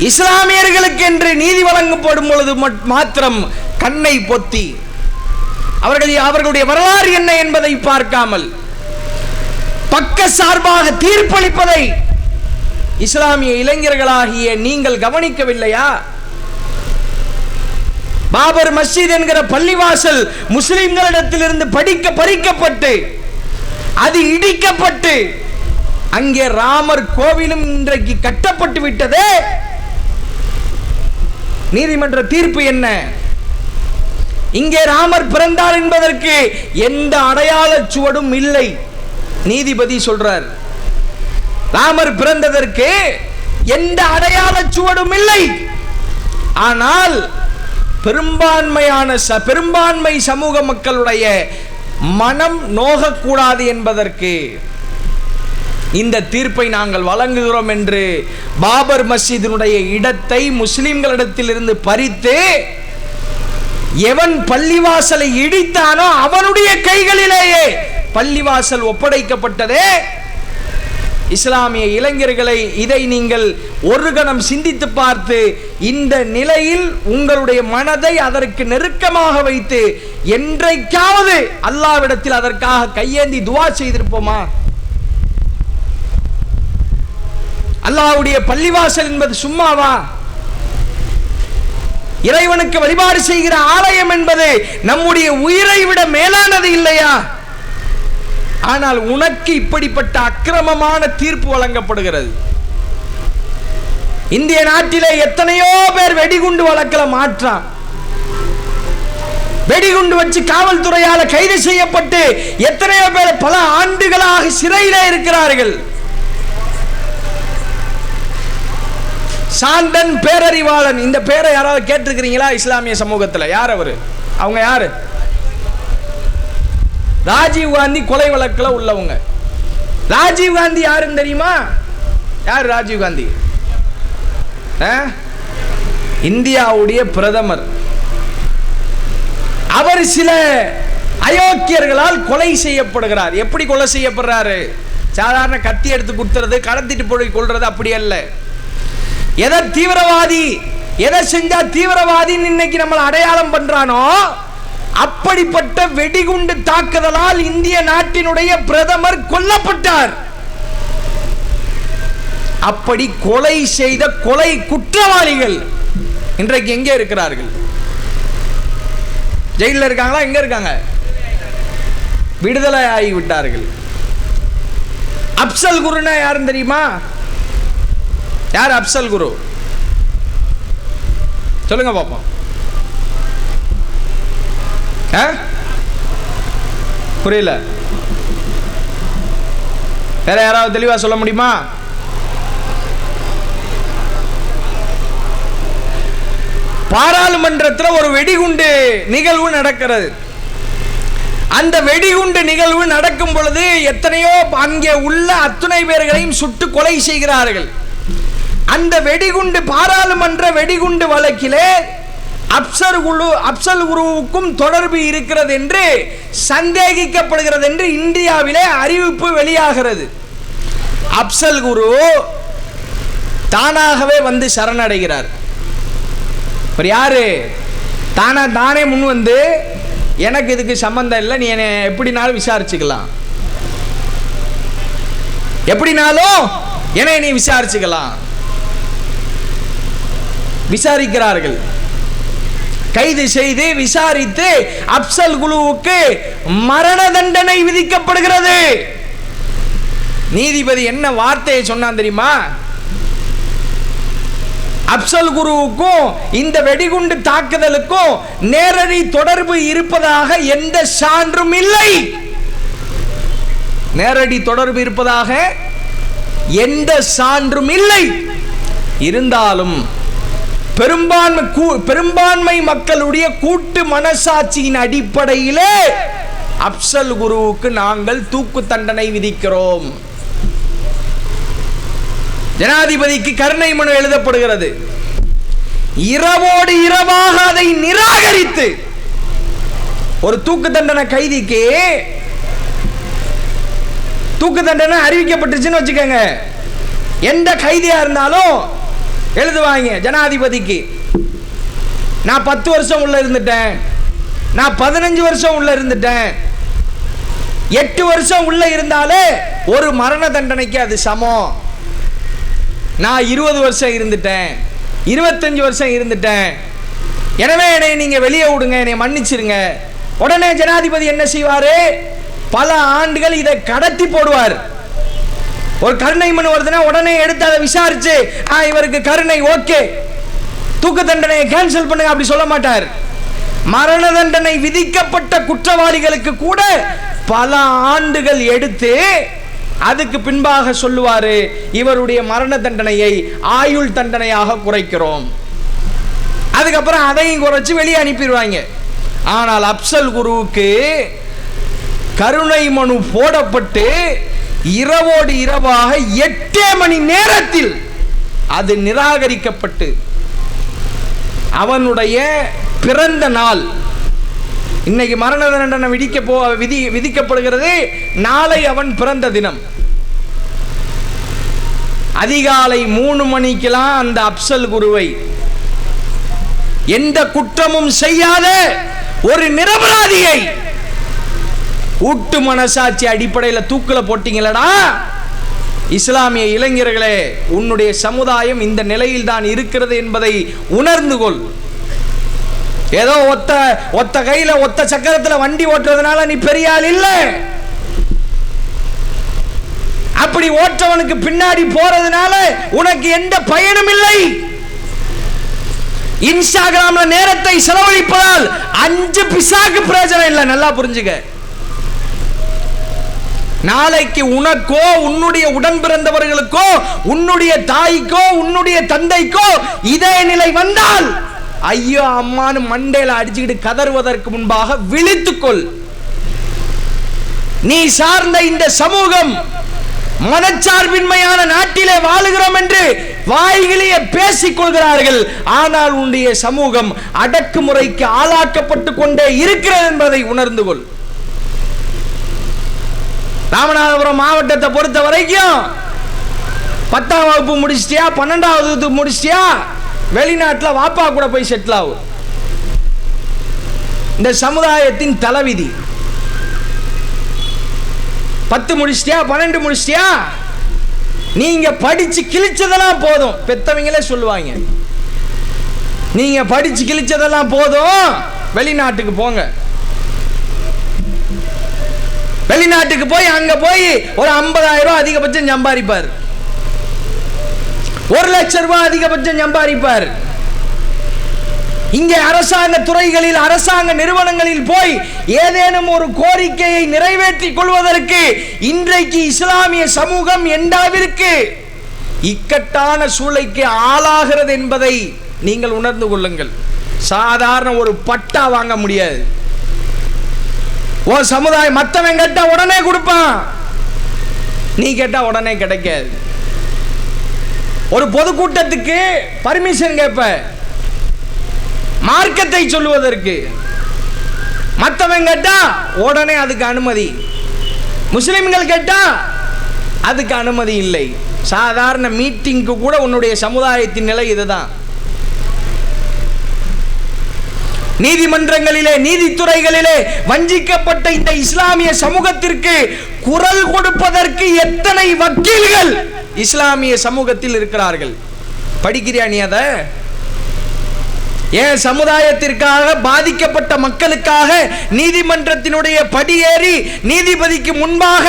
இஸ்லாமியர்களுக்கு என்று நீதி வழங்கப்படும் பொழுது மாத்திரம் கண்ணை பொத்தி அவர்களுடைய வரலாறு என்ன என்பதை பார்க்காமல் பக்க சார்பாக தீர்ப்பளிப்பதை இஸ்லாமிய இளைஞர்களாகிய நீங்கள் கவனிக்கவில்லையா? பாபர் மஸ்ஜித் என்கிற பள்ளிவாசல் முஸ்லிம்களிடத்திலிருந்து பறிக்கப்பட்டு அது இடிக்கப்பட்டு அங்கே ராமர் கோவிலும் இன்றைக்கு கட்டப்பட்டு விட்டதே. நீதிமன்ற தீர்ப்பு என்ன? இங்கே ராமர் பிறந்தார் என்பதற்கு எந்த அடையாள சுவடும் இல்லை. நீதிபதி சொல்றார், ராமர் பிறந்ததற்கு எந்த அடையாள சுவடும் இல்லை. ஆனால் பெரும்பான்மை சமூக மக்களுடைய மனம் நோகக்கூடாது என்பதற்கு இந்த தீர்ப்பை நாங்கள் வழங்குகிறோம் என்று பாபர் மஸ்ஜிதினுடைய இடத்தை முஸ்லிம்களிடத்திலிருந்து பறித்து எவன் பள்ளிவாசலை இடித்தானோ அவனுடைய கைகளிலேயே பள்ளிவாசல் ஒப்படைக்கப்பட்டதே. இஸ்லாமிய இளைஞர்களை, இதை நீங்கள் ஒரு கணம் சிந்தித்து பார்த்து இந்த நிலையில் உங்களுடைய மனதை அதற்கு நெருக்கமாக வைத்து என்றைக்காவது அல்லாஹ்விடத்தில் அதற்காக கையேந்தி துஆ செய்திருப்போமா? அல்லாஹ்வுடைய பள்ளிவாசல் என்பது சும்மாவா? இறைவனுக்கு வழிபாடு செய்கிற ஆலயம் என்பது நம்முடைய உயிரை விட மேலானது இல்லையா? ஆனால் உனக்கு இப்படிப்பட்ட அக்கிரமமான தீர்ப்பு வழங்கப்படுகிறது. இந்திய நாட்டிலே எத்தனையோ பேர் வெடிகுண்டு வழக்கில் மாற்றான், வெடிகுண்டு வச்சு காவல்துறையால் கைது செய்யப்பட்டு எத்தனையோ பேர் பல ஆண்டுகளாக சிறையிலே இருக்கிறார்கள். சாண்டன் பேரறிவாளன். இந்த பேரை யாராவது கேட்டிருக்கிறீங்களா இஸ்லாமிய சமூகத்தில்? யார் அவரு? அவங்க யாரு? ராஜீவ் காந்தி கொலை வழக்கில் உள்ளவங்க. ராஜீவ் காந்தி யாருன்னு தெரியுமா? யார் ராஜீவ் காந்தி? இந்தியாவுடைய பிரதமர். அவர் சில அயோக்கியர்களால் கொலை செய்யப்படுகிறார். எப்படி கொலை செய்யப்படுறாரு? சாதாரண கத்தி எடுத்து குத்துறது, கடத்திட்டு போய் கொள்றது அப்படி அல்ல. எதை தீவிரவாதி, எதை செஞ்சா தீவிரவாதி இன்னைக்கு நம்மளை அடையாளம் பண்றானோ அப்படிப்பட்ட வெடிகுண்டு தாக்குதலால் இந்திய நாட்டினுடைய பிரதமர் கொல்லப்பட்டார். அப்படி கொலை செய்த கொலை குற்றவாளிகள் இன்றைக்கு எங்கே இருக்கிறார்கள்? ஜெயிலில் இருக்காங்களா? எங்க இருக்காங்க? விடுதலை ஆகிவிட்டார்கள். அப்சல் குருனா யாருன்னு தெரியுமா? யார் அப்சல் குரு? சொல்லுங்க பாப்போம். புரியல? வேற யாராவது தெளிவா சொல்ல முடியுமா? பாராளுமன்றத்தில் ஒரு வெடிகுண்டு நிகழ்வு நடக்கிறது. அந்த வெடிகுண்டு நிகழ்வு நடக்கும் பொழுது எத்தனையோ அங்கே உள்ள அத்துணை பேர்களையும் சுட்டு கொலை செய்கிறார்கள். அந்த வெடிகுண்டு பாராளுமன்ற வெடிகுண்டு வழக்கிலே அப்சல் குருவுக்கும் தொடர்பு இருக்கிறது என்று சந்தேகிக்கப்படுகிறது என்று இந்தியாவிலே அறிவிப்பு வெளியாகிறது. அப்சல் குரு தானாகவே வந்து சரணடைகிறார். யாரு? தானே முன் வந்து எனக்கு இதுக்கு சம்பந்தம் இல்லை, நீ என்னை எப்படினாலும் விசாரிச்சுக்கலாம், எப்படினாலும் என்னை நீ விசாரிச்சுக்கலாம். விசாரிக்கிறார்கள். கைது செய்து விசாரித்து அப்சல் குருவுக்கு மரண தண்டனை விதிக்கப்படுகிறது. நீதிபதி என்ன வார்த்தையை சொன்னான் தெரியுமா? அப்சல் குருவுக்கும் இந்த வெடிகுண்டு தாக்குதலுக்கும் நேரடி தொடர்பு இருப்பதாக எந்த சான்றும் இல்லை. நேரடி தொடர்பு இருப்பதாக எந்த சான்றும் இல்லை. இருந்தாலும் பெரும்பான்மை மக்களுடைய கூட்டு மனசாட்சியின் அடிப்படையிலே அப்சல் குருவுக்கு நாங்கள் தூக்கு தண்டனை விதிக்கிறோம். ஜனாதிபதிக்கு கருணை மனு எழுதப்படுகிறது. இரவோடு இரவாக அதை நிராகரித்து ஒரு தூக்கு தண்டனை கைதிக்கு தூக்கு தண்டனை அறிவிக்கப்பட்டுச்சுன்னு வச்சுக்கோங்க. எந்த கைதியா இருந்தாலும் எழுதுவாங்க ஜனாதிபதிக்கு, நான் 10 வருஷம் உள்ள இருந்துட்டேன், நான் 15 வருஷம் உள்ள இருந்துட்டேன், 8 வருஷம் உள்ள இருந்தாலே ஒரு மரண தண்டனைக்கு அது சமம். நான் 20 வருஷம் இருந்துட்டேன், 25 வருஷம் இருந்துட்டேன், எனவே என்னை நீங்க வெளியே விடுங்க, என்னை மன்னிச்சிருங்க. உடனே ஜனாதிபதி என்ன செய்வாரு? பல ஆண்டுகள் இதை கடத்தி போடுவார். ஒரு கருணை மனு வருதுன்னா உடனே எடுத்து அதை விசாரிச்சு இவருக்கு கருணை ஓகே, தூக்கு தண்டனையை கேன்சல் பண்ணுங்க அப்படி சொல்ல மாட்டார். மரண தண்டனை விதிக்கப்பட்ட குற்றவாளிகளுக்கு கூட பல ஆண்டுகள் எடுத்து அதுக்கு பின்பாக சொல்லுவாரு, இவருடைய மரண தண்டனையை ஆயுள் தண்டனையாக குறைக்கிறோம். அதுக்கப்புறம் அதையும் குறைச்சு வெளியே அனுப்பிடுவாங்க. ஆனால் அப்சல் குருவுக்கு கருணை மனு போடப்பட்டு இரவோடு இரவாக 8 மணி நேரத்தில் அது நிராகரிக்கப்பட்டு அவனுடைய பிறந்த நாள் இன்னைக்கு மரண தண்டனை விதிக்கப்படுகிறது. நாளை அவன் பிறந்த தினம். அதிகாலை 3 மணிக்கெல்லாம் அந்த அப்சல் குருவை எந்த குற்றமும் செய்யாத ஒரு நிரபராதியை கூட்டு மனசாட்சி அடிப்படையில் தூக்குல போட்டீங்களடா. இஸ்லாமிய இளைஞர்களே, உன்னுடைய சமுதாயம் இந்த நிலையில் தான் இருக்கிறது என்பதை உணர்ந்து கொள். ஏதோ ஒத்த கையில ஒத்த சக்கரத்தில் வண்டி ஓட்டுறதுனால நீ பெரிய ஆள் இல்லை. அப்படி ஓட்டவனுக்கு பின்னாடி போறதுனால உனக்கு எந்த பயனும் இல்லை. இன்ஸ்டாகிராம்ல நேரத்தை செலவழிப்பதால் 5 பிசாக்கு பிரயோஜனம் இல்லை. நல்லா புரிஞ்சுக்க. நாளைக்கு உனக்கோ உன்னுடைய உடன் பிறந்தவர்களுக்கோ உன்னுடைய தாய்க்கோ உன்னுடைய தந்தைக்கோ இதே நிலை வந்தால் ஐயோ அம்மானு மண்டையில அடிச்சுக்கிட்டு கதறுவதற்கு முன்பாக விழித்துக்கொள். நீ சார்ந்த இந்த சமூகம் மனச்சார்பின்மையான நாட்டிலே வாழுகிறோம் என்று வாய்களிலே பேசிக் கொள்கிறார்கள். ஆனால் உன்னுடைய சமூகம் அடக்குமுறைக்கு ஆளாக்கப்பட்டு கொண்டே இருக்கிறது என்பதை உணர்ந்து கொள். ராமநாதபுரம் மாவட்டத்தை பொறுத்த வரைக்கும் 10ஆம் வகுப்பு முடிச்சிட்டியா, 12ஆம் வகுப்பு முடிச்சிட்டியா, வெளிநாட்டில் வாப்பா கூட போய் செட்டில் ஆகும். இந்த சமுதாயத்தின் தலைவிதி. 10 முடிச்சிட்டியா, 12 முடிச்சிட்டியா, நீங்க படிச்சு கிழிச்சதெல்லாம் போதும். பெத்தவங்களே சொல்லுவாங்க, நீங்க படிச்சு கிழிச்சதெல்லாம் போதும், வெளிநாட்டுக்கு போங்க. வெளிநாட்டுக்கு போய் அங்க போய் ஒரு 50,000 ரூபாய் அதிகபட்சம் சம்பாதிப்பார், 1 லட்சம் ரூபாய் அதிகபட்சம் சம்பாதிப்பார். இங்கே அரசாங்க துறைகளில் அரசாங்க நிறுவனங்களில் போய் ஏதேனும் ஒரு கோரிக்கையை நிறைவேற்றிக் கொள்வதற்கு இன்றைக்கு இஸ்லாமிய சமூகம் எந்த அளவிற்கு இக்கட்டான சூழ்நிலைக்கு ஆளாகிறது என்பதை நீங்கள் உணர்ந்து கொள்ளுங்கள். சாதாரண ஒரு பட்டா வாங்க முடியாது. ஓ சமுதாயம் மற்றவன் கேட்டா உடனே கொடுப்பான், நீ கேட்டா உடனே கிடைக்காது. ஒரு பொதுக்கூட்டத்துக்கு பர்மிஷன் கேட்ப, மார்க்கத்தை சொல்லுவதற்கு, மற்றவன் கேட்டா உடனே அதுக்கு அனுமதி, முஸ்லிம்கள் கேட்டா அதுக்கு அனுமதி இல்லை. சாதாரண மீட்டிங்க்கு கூட உன்னுடைய சமுதாயத்தின் நிலை இதுதான். நீதிமன்றங்களிலே நீதித்துறைகளிலே வஞ்சிக்கப்பட்ட இந்த இஸ்லாமிய சமூகத்திற்கு குரல் கொடுப்பதற்கு எத்தனை வக்கீல்கள் இஸ்லாமிய சமூகத்தில் இருக்கிறார்கள். படிக்கிறியா நீ? அத ஏன் சமுதாயத்திற்காக பாதிக்கப்பட்ட மக்களுக்காக நீதிமன்றத்தினுடைய படியேறி நீதிபதிக்கு முன்பாக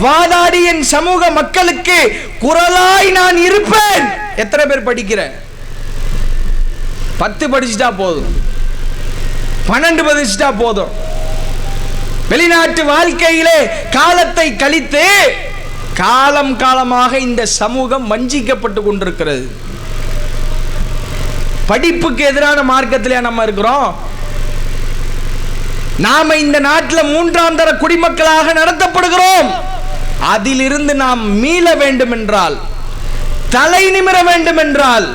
வாதாடி என் சமூக மக்களுக்கு குரலாய் நான் இருப்பேன். எத்தனை பேர் படிக்கிற? 10 படிச்சுட்டா போதும், 12 படிச்சுட்டா போதும். வெளிநாட்டு வாழ்க்கையிலே காலத்தை கழித்து காலம் காலமாக இந்த சமூகம் வஞ்சிக்கப்பட்டு கொண்டிருக்கிறது. படிப்புக்கு எதிரான மார்க்கத்திலே நம்ம இருக்கிறோம். நாம இந்த நாட்டில் 3ஆம் தர குடிமக்களாக நடத்தப்படுகிறோம். அதிலிருந்து நாம் மீள வேண்டும் என்றால், தலை நிமிர வேண்டும் என்றால்,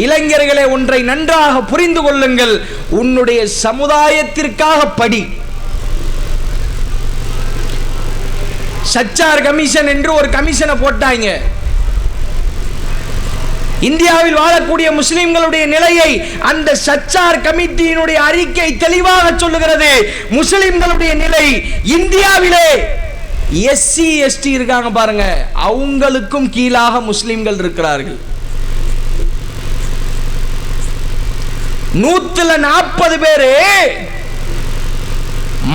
இளைஞர்களே ஒன்றை நன்றாக புரிந்து கொள்ளுங்கள். உன்னுடைய சமுதாயத்திற்காக படி. சச்சார் கமிஷன் என்று ஒரு கமிஷனை போட்டாங்க. இந்தியாவில் வாழக்கூடிய முஸ்லிம்களுடைய நிலையை அந்த சச்சார் கமிட்டியினுடைய அறிக்கை தெளிவாக சொல்லுகிறது. முஸ்லிம்களுடைய நிலை இந்தியாவிலே எஸ்சி எஸ்டி இருக்காங்க பாருங்க, அவங்களுக்கும் கீழாக முஸ்லிம்கள் இருக்கிறார்கள். 140 பேரு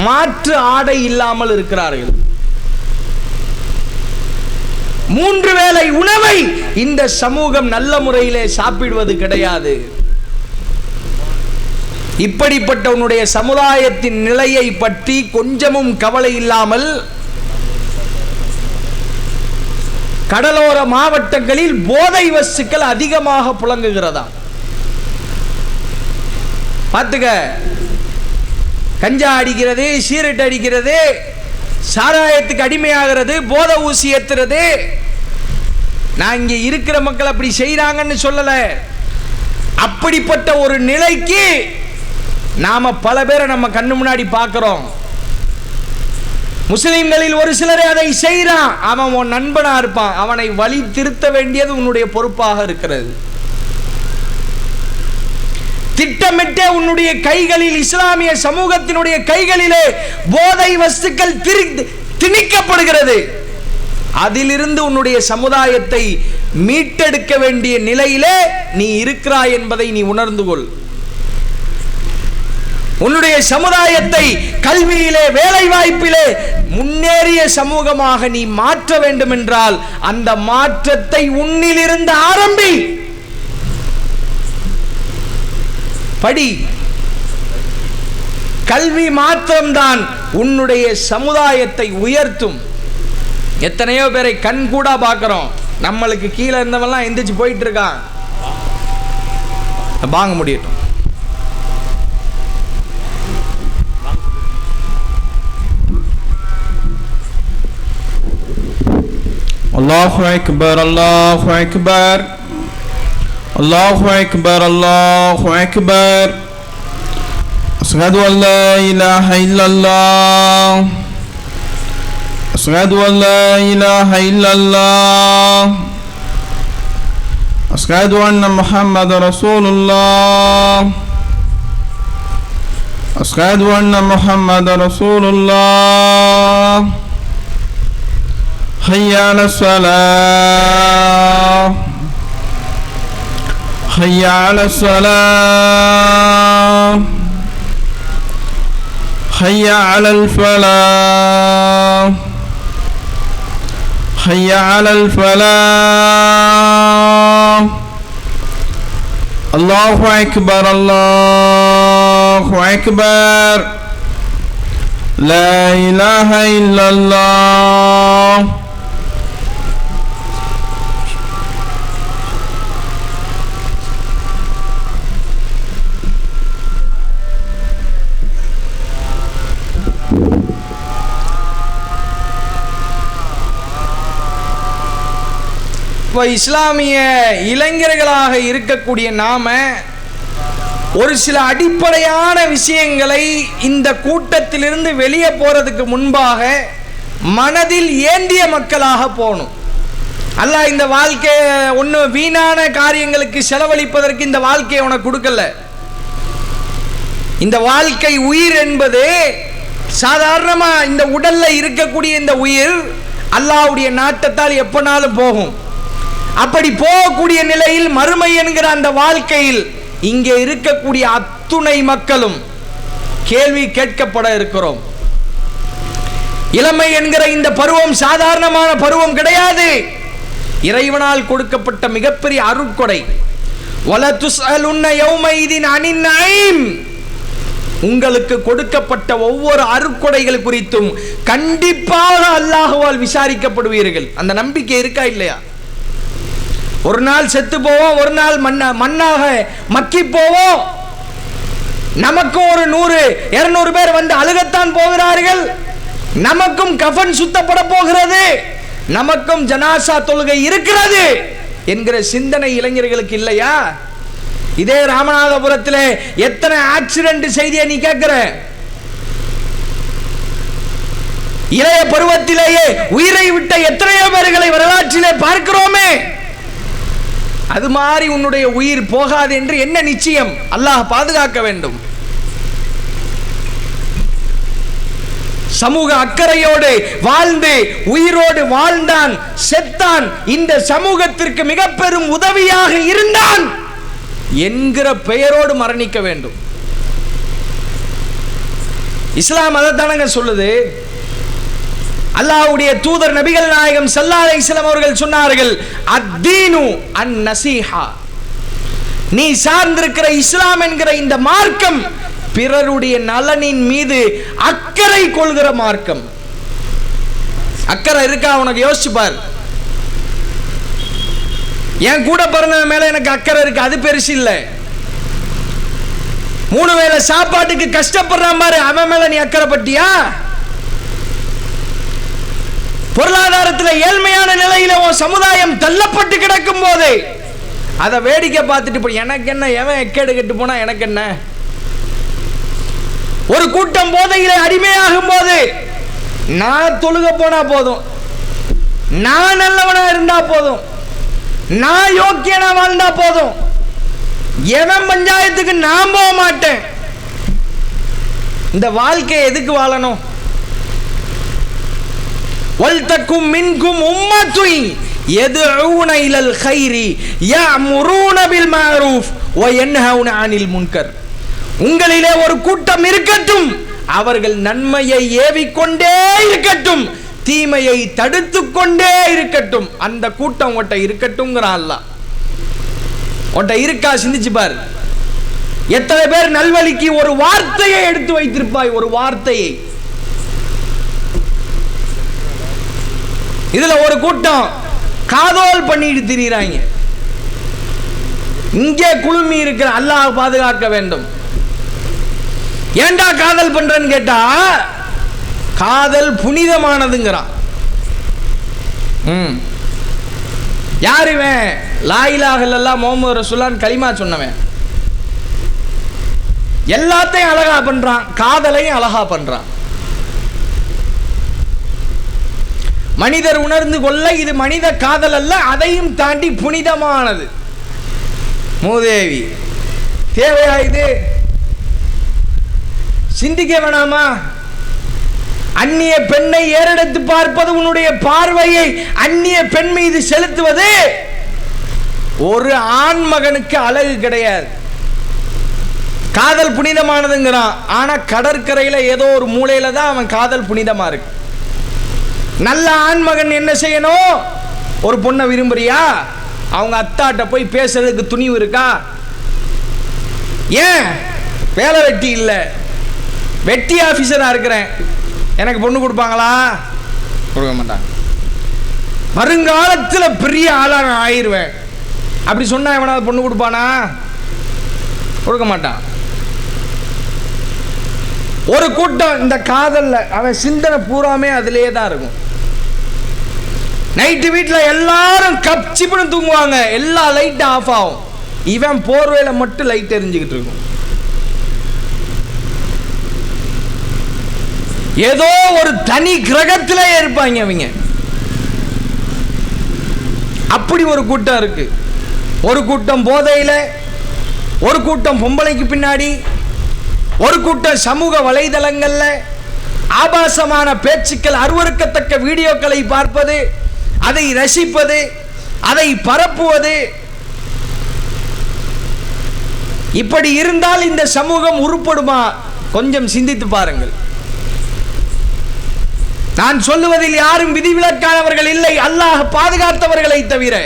மாற்று ஆடை இல்லாமல் இருக்கிறார்கள். 3 வேளை உணவை இந்த சமூகம் நல்ல முறையிலே சாப்பிடுவது கிடையாது. இப்படிப்பட்ட உன்னுடைய சமுதாயத்தின் நிலையை பற்றி கொஞ்சமும் கவலை இல்லாமல் கடலோர மாவட்டங்களில் போதை வஸ்துக்கள் அதிகமாக புழங்குகிறதா? பார்த்துக்க. கஞ்சா அடிக்கிறது, சீரட் அடிக்கிறது, சாராயத்துக்கு அடிமையாகிறது, போதை ஊசி ஏத்துறது. நான் இங்க இருக்கிற மக்கள் அப்படி செய்யறாங்கன்னு சொல்லல. அப்படிப்பட்ட ஒரு நிலைக்கு நாம பல பேரை நம்ம கண்ணு முன்னாடி பார்க்கிறோம். முஸ்லிம்களில் ஒரு சிலரை அதை செய்யறான். அவன் உன் நண்பனா இருப்பான். அவனை வழி திருத்த வேண்டியது உன்னுடைய பொறுப்பாக இருக்கிறது. திட்டமிட்டே உன்னுடைய கைகளில், இஸ்லாமிய சமூகத்தினுடைய கைகளிலே போதை வஸ்துக்கள் திணிக்கப்படுகிறது. அதிலிருந்து உன்னுடைய சமுதாயத்தை மீட்டெடுக்க வேண்டிய நிலையிலே நீ இருக்கிறாய் என்பதை நீ உணர்ந்து கொள். உன்னுடைய சமுதாயத்தை கல்வியிலே, வேலை வாய்ப்பிலே முன்னேறிய சமூகமாக நீ மாற்ற வேண்டும் என்றால் அந்த மாற்றத்தை உன்னிலிருந்து ஆரம்பி. படி. கல்வி மாத்திரம்தான் உன்னுடைய சமுதாயத்தை உயர்த்தும்.
எத்தனையோ பேரை கண் கூட பார்க்குறோம், நம்மளுக்கு கீழே இருந்தவெல்லாம் எந்திரிச்சு போயிட்டு இருக்கான். வாங்க முடியட்டும்.
அல்லாஹு அக்பர் அல்லாஹு அக்பர் அல்லாஹு அக்பர் அல்லாஹு அக்பர். அஷ்ஹது அன் லா இலாஹ இல்லல்லாஹ் அஷ்ஹது அன் லா இலாஹ இல்லல்லாஹ் அஷ்ஹது அன்ன முஹம்மது ரசூலுல்லாஹ் அஷ்ஹது அன்ன முஹம்மது ரசூலுல்லாஹ். حي على الصلاة حي على الصلاة حي على الفلاح حي على الفلاح. الله أكبر الله أكبر لا إله إلا الله.
இப்போ இஸ்லாமிய இளைஞர்களாக இருக்கக்கூடிய நாம ஒரு சில அடிப்படையான விஷயங்களை இந்த கூட்டத்திலிருந்து வெளியே போறதுக்கு முன்பாக மனதில் ஏந்திய மக்களாக போகணும். அல்லாஹ் இந்த வாழ்க்கையை ஒன்று வீணான காரியங்களுக்கு செலவழிப்பதற்கு இந்த வாழ்க்கையை உனக்கு கொடுக்கல. இந்த வாழ்க்கை உயிர் என்பது சாதாரணமா இந்த உடல்ல இருக்கக்கூடிய இந்த உயிர் அல்லாஹ்வுடைய நாட்டத்தால் எப்பனாலும் போகும். அப்படி போகக்கூடிய நிலையில் மறுமை என்கிற அந்த வாழ்க்கையில் இங்கே இருக்கக்கூடிய அத்துணை மக்களும் கேள்வி கேட்கப்பட இருக்கிறோம். இளமை என்கிற இந்த பருவம் சாதாரணமான பருவம் கிடையாது. இறைவனால் கொடுக்கப்பட்ட மிகப்பெரிய அருட்கொடை. வலதுஸ்அலுன்ன யௌமைதின் அனின் நஈம். உங்களுக்கு கொடுக்கப்பட்ட ஒவ்வொரு அருட்கொடைகள் குறித்தும் கண்டிப்பாக அல்லாஹ்வால் விசாரிக்கப்படுவீர்கள். அந்த நம்பிக்கை இருக்கா இல்லையா? ஒரு நாள் செத்து போவோம், ஒரு நாள் மண்ணாக மக்கி போவோம். நமக்கும் ஒரு 100-200 பேர் வந்து அழுகத்தான் போகிறார்கள். நமக்கும் கஃன் சுத்தப்பட போகிறது, நமக்கும் ஜனாசா தொழுகை இருக்கிறது என்கிற சிந்தனை இளைஞர்களுக்கு இல்லையா? இதே ராமநாதபுரத்தில் எத்தனை ஆக்சிடென்ட் செய்தியை நீ கேட்கிற? இளைய பருவத்திலேயே உயிரை விட்ட எத்தனையோ பேர்களை வரலாற்றிலே பார்க்கிறோமே. அது மாதிரி உன்னுடைய உயிர் போகாது என்று என்ன நிச்சயம்? அல்லாஹ் பாதுகாக்க வேண்டும். சமூக அக்கறையோடு வாழ்ந்து உயிரோடு வாழ்ந்தான், செத்தான், இந்த சமூகத்திற்கு மிக பெரும் உதவியாக இருந்தான் என்கிற பெயரோடு மரணிக்க வேண்டும். இஸ்லாம் அதைத்தானங்க சொல்லுது. அல்லாஹ்வுடைய தூதர் நபிகள் நாயகம் ஸல்லல்லாஹு அலைஹி வஸல்லம் அவர்கள் சொன்னார்கள், அத்தீனு அன்-நஸீஹா. நீ சார்ந்திருக்கிற இஸ்லாம் என்கிற இந்த மார்க்கம் பிறருடைய நலனின் மீது அக்கறை கொள்கிற மார்க்கம். அக்கறை இருக்கா உனக்கு? யோசிச்சு பார். என் கூட பிறந்தவன் மேல எனக்கு அக்கறை இருக்கு, அது பெருசு இல்லை. 3 வேளை சாப்பாட்டுக்கு கஷ்டப்படுறான் பாரு, அவன் மேல நீ அக்கறை பட்டியா? பொருளாதாரத்தில் ஏழ்மையான நிலையில உன் சமுதாயம் தள்ளப்பட்டு கிடக்கும் போது அதை வேடிக்கை பார்த்துட்டு எனக்கு என்ன, எவன் எக்கேடு கெட்டு போனா எனக்கு என்ன? ஒரு கூட்டம் போதையில அடிமையாகும் போது நான் தொழுக போனா போதும், நான் நல்லவனா இருந்தா போதும், நான் யோக்கியனா வாழ்ந்தா போதும், எவன் பஞ்சாயத்துக்கு நான் போக மாட்டேன். இந்த வாழ்க்கை எதுக்கு வாழணும்? வல்தக்கும் மின்கும் உம்மத்துன் யதுஊன இலல் கைரி யஅமுரூன பில் மஅரூஃப் வ யன்ஹவுன அனில் முன்கர். உங்களிலே ஒரு கூட்டம் இருக்கட்டும், அவர்கள் நன்மையை ஏவிக்கொண்டே இருக்கட்டும், தீமையை தடுத்து கொண்டே இருக்கட்டும். அந்த கூட்டம் உன்கிட்ட இருக்கட்டும்ங்கிறான் அல்லாஹ். உன்கிட்ட இருக்கா? சிந்திச்சு பார். எத்தனை பேர் நல்வழிக்கு ஒரு வார்த்தையை எடுத்து வைத்திருப்பாய், ஒரு வார்த்தையை.
இதுல ஒரு கூட்டம் காதோல் பண்ணிட்டு திரியிறாங்க. இங்கே குழுமி இருக்கிற அல்லாஹ் பாதுகாக்க வேண்டும். ஏண்டா காதல் பண்றேன்னு கேட்டா, காதல் புனிதமானதுங்கிறான். யார் இவன்? லா இலாஹ இல்லல்லாஹ் முஹம்மது ரசூலுல்லாஹ் கலிமா சொன்னவன். எல்லாத்தையும் அழகா பண்றான், காதலையும் அழகா பண்றான். மனிதர் உணர்ந்து கொள்ள இது மனித காதல் அல்ல, அதையும் தாண்டி புனிதமானது. மூதேவி தேவையா இது? சிந்திக்க வேணாமா? அந்நிய பெண்ணை ஏறெடுத்து பார்ப்பது, உன்னுடைய பார்வையை அந்நிய பெண் மீது செலுத்துவது ஒரு ஆண் மகனுக்கு அழகு கிடையாது. காதல் புனிதமானதுங்கிறான். ஆனா கடற்கரையில ஏதோ ஒரு மூலையில தான் அவன் காதல் புனிதமா இருக்கு. நல்ல ஆண்மகன் என்ன செய்யணும்? ஒரு பொண்ணை விரும்புறியா, அவங்க அத்தாட்ட போய் பேசுறதுக்கு துணிவு இருக்கா? ஏன்? வேலை வெட்டி இல்லை, வெட்டி ஆபீசரா இருக்கிறேன், எனக்கு பொண்ணு கொடுப்பாங்களா? கொடுக்க மாட்டாங்க. வருங்காலத்தில் பெரிய ஆளா நான் ஆயிடுவேன் அப்படி சொன்னா எவனாவது பொண்ணு கொடுப்பானா? கொடுக்க மாட்டான். ஒரு கூட்டம் இந்த காதல்ல அவன் சிந்தனை பூராமே அதிலேயே தான் இருக்கும். நைட்டு வீட்டில் எல்லாரும் கப்சிப்புன்னு தூங்குவாங்க, எல்லா லைட்டும் ஆஃப் ஆகும். இவன் போர்வையில மட்டும் லைட் எரிஞ்சுக்கிட்டு இருக்கும். ஏதோ ஒரு தனி கிரகத்திலே இருப்பாங்க அவங்க. அப்படி ஒரு கூட்டம் இருக்கு. ஒரு கூட்டம் போதையில, ஒரு கூட்டம் பொம்பளைக்கு பின்னாடி, ஒரு கூட்டம் சமூக வலைதளங்கள்ல ஆபாசமான பேச்சுக்கள், அருவருக்கத்தக்க வீடியோக்களை பார்ப்பது, அதை ரசிப்பது, அதை பரப்புவது. இப்படி இருந்தால் இந்த சமூகம் உருப்படுமா? கொஞ்சம் சிந்தித்து பாருங்கள். நான் சொல்லுவதில் யாரும் விதிவிலக்கானவர்கள் இல்லை, அல்லாஹ் பாதுகாத்தவர்களை தவிர.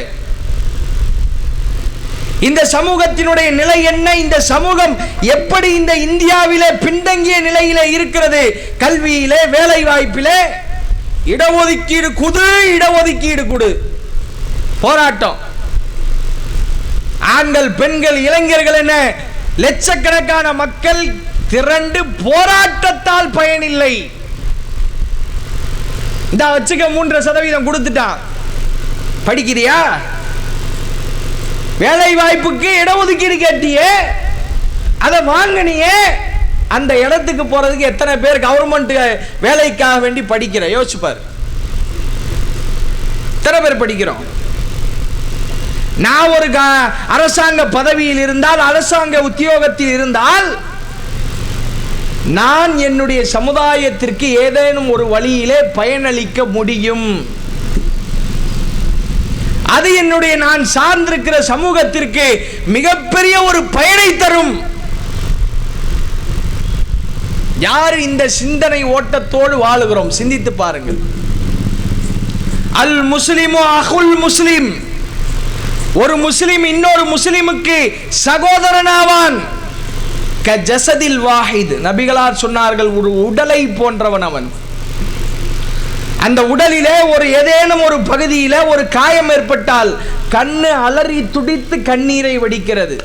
இந்த சமூகத்தினுடைய நிலை என்ன? இந்த சமூகம் எப்படி இந்த இந்தியாவிலே பின்தங்கிய நிலையிலே இருக்கிறது? கல்வியிலே, வேலை வாய்ப்பிலே இடஒதுக்கீடு குடு, இடஒதுக்கீடு குடு போராட்டம். ஆண்கள், பெண்கள், இளைஞர்கள் என லட்சக்கணக்கான மக்கள் திரண்டு போராட்டத்தால் பயனில்லை. இந்த வச்சுக்க 3% கொடுத்துட்டான். படிக்கிறியா? வேலை வாய்ப்புக்கு இடஒதுக்கீடு கேட்டியே, அதை வாங்கினியே. அந்த இடத்துக்கு போறதுக்கு எத்தனை பேர் கவர்மெண்ட் வேலைக்காக வேண்டி படிக்கிற? யோசிப்பார். எத்தனை பேர் படிக்கிறோம்? நான் ஒரு அரசாங்க பதவியில் இருந்தால், அரசாங்க உத்தியோகத்தில் இருந்தால், நான் என்னுடைய சமுதாயத்திற்கு ஏதேனும் ஒரு வழியிலே பயனளிக்க முடியும். அது என்னுடைய நான் சார்ந்திருக்கிற சமூகத்திற்கு மிகப்பெரிய ஒரு பயனை தரும். யார் இந்த சிந்தனை ஓட்டத்தோடு வாழுகிறோம்? சிந்தித்து பாருங்கள். அல் முஸ்லிமு அஹுல் முஸ்லிம். ஒரு முஸ்லிம் இன்னொரு முஸ்லிமுக்கு சகோதரனாவான். கஜஸதில் வாஹித். நபிகளார் சொன்னார்கள், ஒரு உடலை போன்றவன் அவன். அந்த உடலிலே ஒரு ஏதேனும் ஒரு பகுதியில ஒரு காயம் ஏற்பட்டால் கண்ணு அலறி துடித்து கண்ணீரை வடிக்கிறது.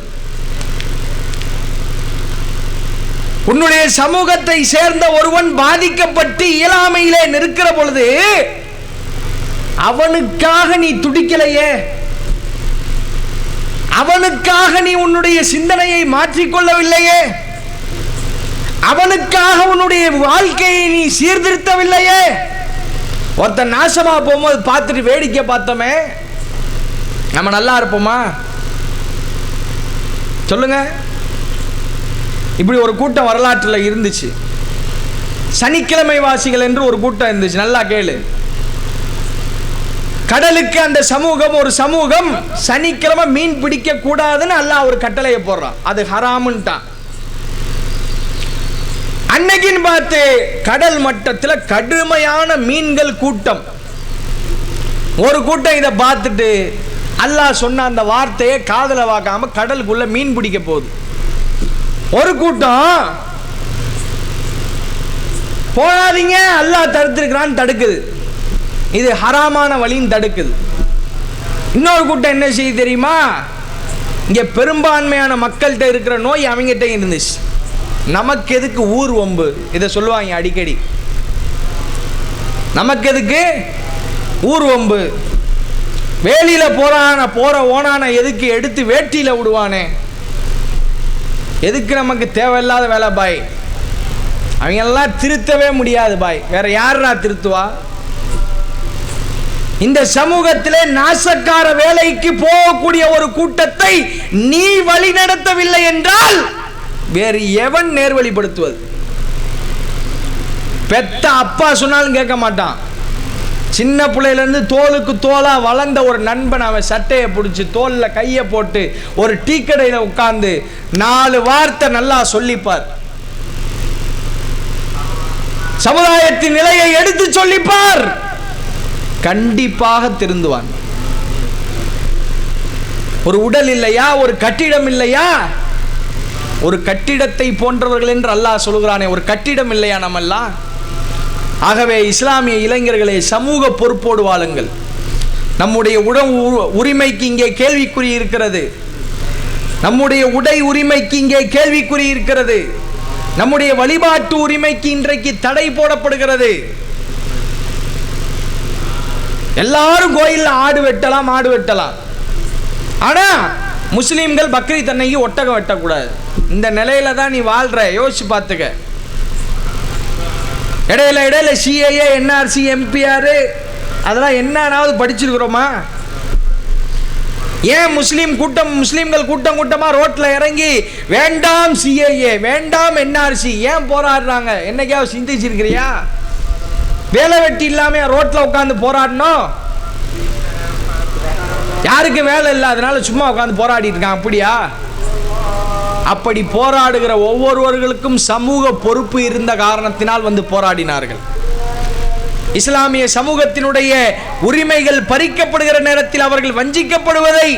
உன்னுடைய சமூகத்தை சேர்ந்த ஒருவன் பாதிக்கப்பட்டு இயலாமையிலே நிற்கிற பொழுது அவனுக்காக நீ துடிக்கலையே, அவனுக்காக நீ உன்னுடைய சிந்தனையை மாற்றிக்கொள்ளவில்லையே, அவனுக்காக உன்னுடைய வாழ்க்கையை நீ சீர்திருத்தவில்லையே. ஒருத்தன் நாசமா போகும்போது பார்த்துட்டு வேடிக்கை பார்த்தோமே, நம்ம நல்லா இருப்போமா? சொல்லுங்க. இப்படி ஒரு கூட்டம் வரலாற்றில் இருந்துச்சு. சனிக்கிழமை வாசிகள் என்று ஒரு கூட்டம் இருந்துச்சு. நல்லா கேளு. கடலுக்கு அந்த சமூகம், ஒரு சமூகம் சனிக்கிழமை மீன் பிடிக்க கூடாதுன்னு அல்லாஹ் ஒரு கட்டளையை போடுறான். அது ஹராமுன்ட்டான். அன்னைக்குன்னு பார்த்து கடல் மட்டத்தில் கடுமையான மீன்கள் கூட்டம். ஒரு கூட்டம் இதை பார்த்துட்டு அல்லாஹ் சொன்ன அந்த வார்த்தையை காதல வாக்காம கடலுக்குள்ள மீன் பிடிக்க போகுது. ஒரு கூட்டம் போகாதீங்க, அல்லாஹ் தடுத்திருக்கிறான்னு தடுக்குது. இது ஹராமான வழியும் தடுக்குது. இன்னொரு கூட்டம் என்ன செய்ய தெரியுமா, இங்கே பெரும்பான்மையான மக்கள்கிட்ட இருக்கிற நோய் அவங்ககிட்ட இருந்துச்சு. நமக்கு எதுக்கு ஊர் வம்பு, இதை சொல்லுவாங்க அடிக்கடி. நமக்கு எதுக்கு ஊர் வம்பு, வேலியில் போற ஓனான எதுக்கு எடுத்து வேட்டியில் விடுவானே, எதுக்கு நமக்கு தேவையில்லாத வேலை பாய். அவங்கெல்லாம் திருத்தவே முடியாது பாய், வேற யாரா திருத்துவா? இந்த சமூகத்திலே நாசக்கார வேலைக்கு போகக்கூடிய ஒரு கூட்டத்தை நீ வழிநடத்தவில்லை என்றால் வேறு எவன் நேர்வழிப்படுத்துவது? பெத்த அப்பா சொன்னாலும் கேட்க மாட்டான். சின்ன பிள்ளையிலேருந்து தோலுக்கு தோலா வளர்ந்த ஒரு நண்பன் அவன் சட்டையை பிடிச்சி தோலில் கையை போட்டு ஒரு டீ கடையில் உட்கார்ந்து 4 வார்த்தை நல்லா சொல்லிப்பார். சமுதாயத்தின் நிலையை எடுத்து சொல்லிப்பார், கண்டிப்பாக திருந்துவான். ஒரு உடல் இல்லையா, ஒரு கட்டிடம் இல்லையா? ஒரு கட்டிடத்தை போன்றவர்கள் என்று அல்லாஹ் சொல்கிறானே, ஒரு கட்டிடம் இல்லையா நம்மெல்லாம்? ஆகவே இஸ்லாமிய இளைஞர்களே, சமூக பொறுப்போடு வாழுங்கள். நம்முடைய உரிமைக்கு இங்கே கேள்விக்குறி இருக்கிறது. நம்முடைய உடை உரிமைக்கு இங்கே கேள்விக்குறி இருக்கிறது. நம்முடைய வழிபாட்டு உரிமைக்கு இன்றைக்கு தடை போடப்படுகிறது. எல்லாரும் கோயிலில் ஆடு வெட்டலாம், மாடு வெட்டலாம். ஆனா முஸ்லீம்கள் பக்ரீத் அன்னைக்கு ஒட்டகம் வெட்டக்கூடாது. இந்த நிலையில தான் நீ வாழ்ற, யோசிச்சு பார்த்துக்க. இடையில சிஏஏ, என்ஆர்சி, எம்பிஆர் அதெல்லாம் என்னன்னாவது படிச்சிருக்கிறோமா? ஏன் முஸ்லீம்கள் கூட்டமா ரோட்ல இறங்கி வேண்டாம் சிஏஏ, வேண்டாம் என்ஆர்சி ஏன் போராடுறாங்க? என்னைக்காவது சிந்திச்சிருக்கிறியா? வேலை வெட்டி இல்லாம ரோட்ல உட்காந்து போராடணும். யாருக்கு வேலை இல்லை, அதனால சும்மா உட்காந்து போராடிட்டு இருக்காங்க. அப்படியா? அப்படி போராடுகிற ஒவ்வொருவர்களுக்கும் சமூக பொறுப்பு இருந்த காரணத்தினால் வந்து போராடினார்கள். இஸ்லாமிய சமூகத்தினுடைய உரிமைகள் பறிக்கப்படுகிற நேரத்தில் அவர்கள் வஞ்சிக்கப்படுவதை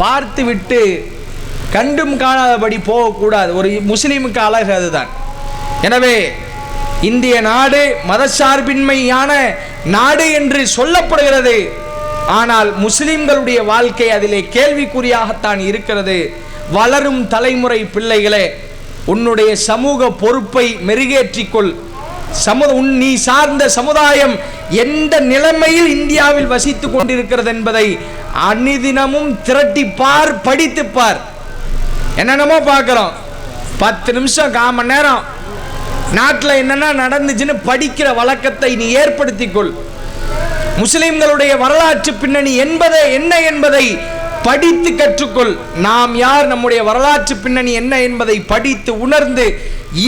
பார்த்துவிட்டு கண்டும் காணாதபடி போகக்கூடாது. ஒரு முஸ்லீமுக்கு அழகு அதுதான். எனவே இந்திய நாடு மதசார்பின்மையான நாடு என்று சொல்லப்படுகிறது. ஆனால் முஸ்லிம்களுடைய வாழ்க்கை அதிலே கேள்விக்குறியாகத்தான் இருக்கிறது. வளரும் தலைமுறை பிள்ளைகளே, உன்னுடைய சமூக பொறுப்பை மெருகேற்றிக்கொள். நீ சார்ந்த சமுதாயம் எந்த நிலைமையில் இந்தியாவில் வசித்துக் கொண்டிருக்கிறது என்பதை அனுதினமும் திரட்டிப்பார், படித்துப்பார். என்னென்னமோ பார்க்கிறோம். 10 நிமிஷம், 1/4 மணி நேரம் நாட்டில் என்னென்ன நடந்துச்சுன்னு படிக்கிற வழக்கத்தை நீ ஏற்படுத்திக்கொள். முஸ்லிம்களுடைய வரலாற்று பின்னணி என்ன என்பதை படித்து கற்றுக்கொள். நாம் யார், நம்முடைய வரலாற்று பின்னணி என்ன என்பதை படித்து உணர்ந்து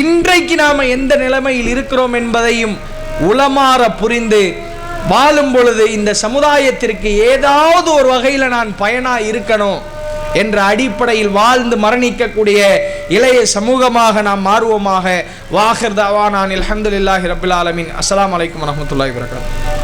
இன்றைக்கு நாம எந்த நிலைமையில் இருக்கிறோம் என்பதையும் உளமாற புரிந்து வாழும் பொழுது இந்த சமுதாயத்திற்கு ஏதாவது ஒரு வகையில் நான் பயனா இருக்கணும் என்ற அடிப்படையில் வாழ்ந்து மரணிக்கக்கூடிய இளைய சமூகமாக நாம் மாறுவோமாக. வாஹிர் தவானா அல்ஹம்துலில்லாஹி ரப்பில் ஆலமீன். அஸ்ஸலாமு அலைக்கும் வரஹ்மத்துல்லாஹி வபரகாத்துஹு.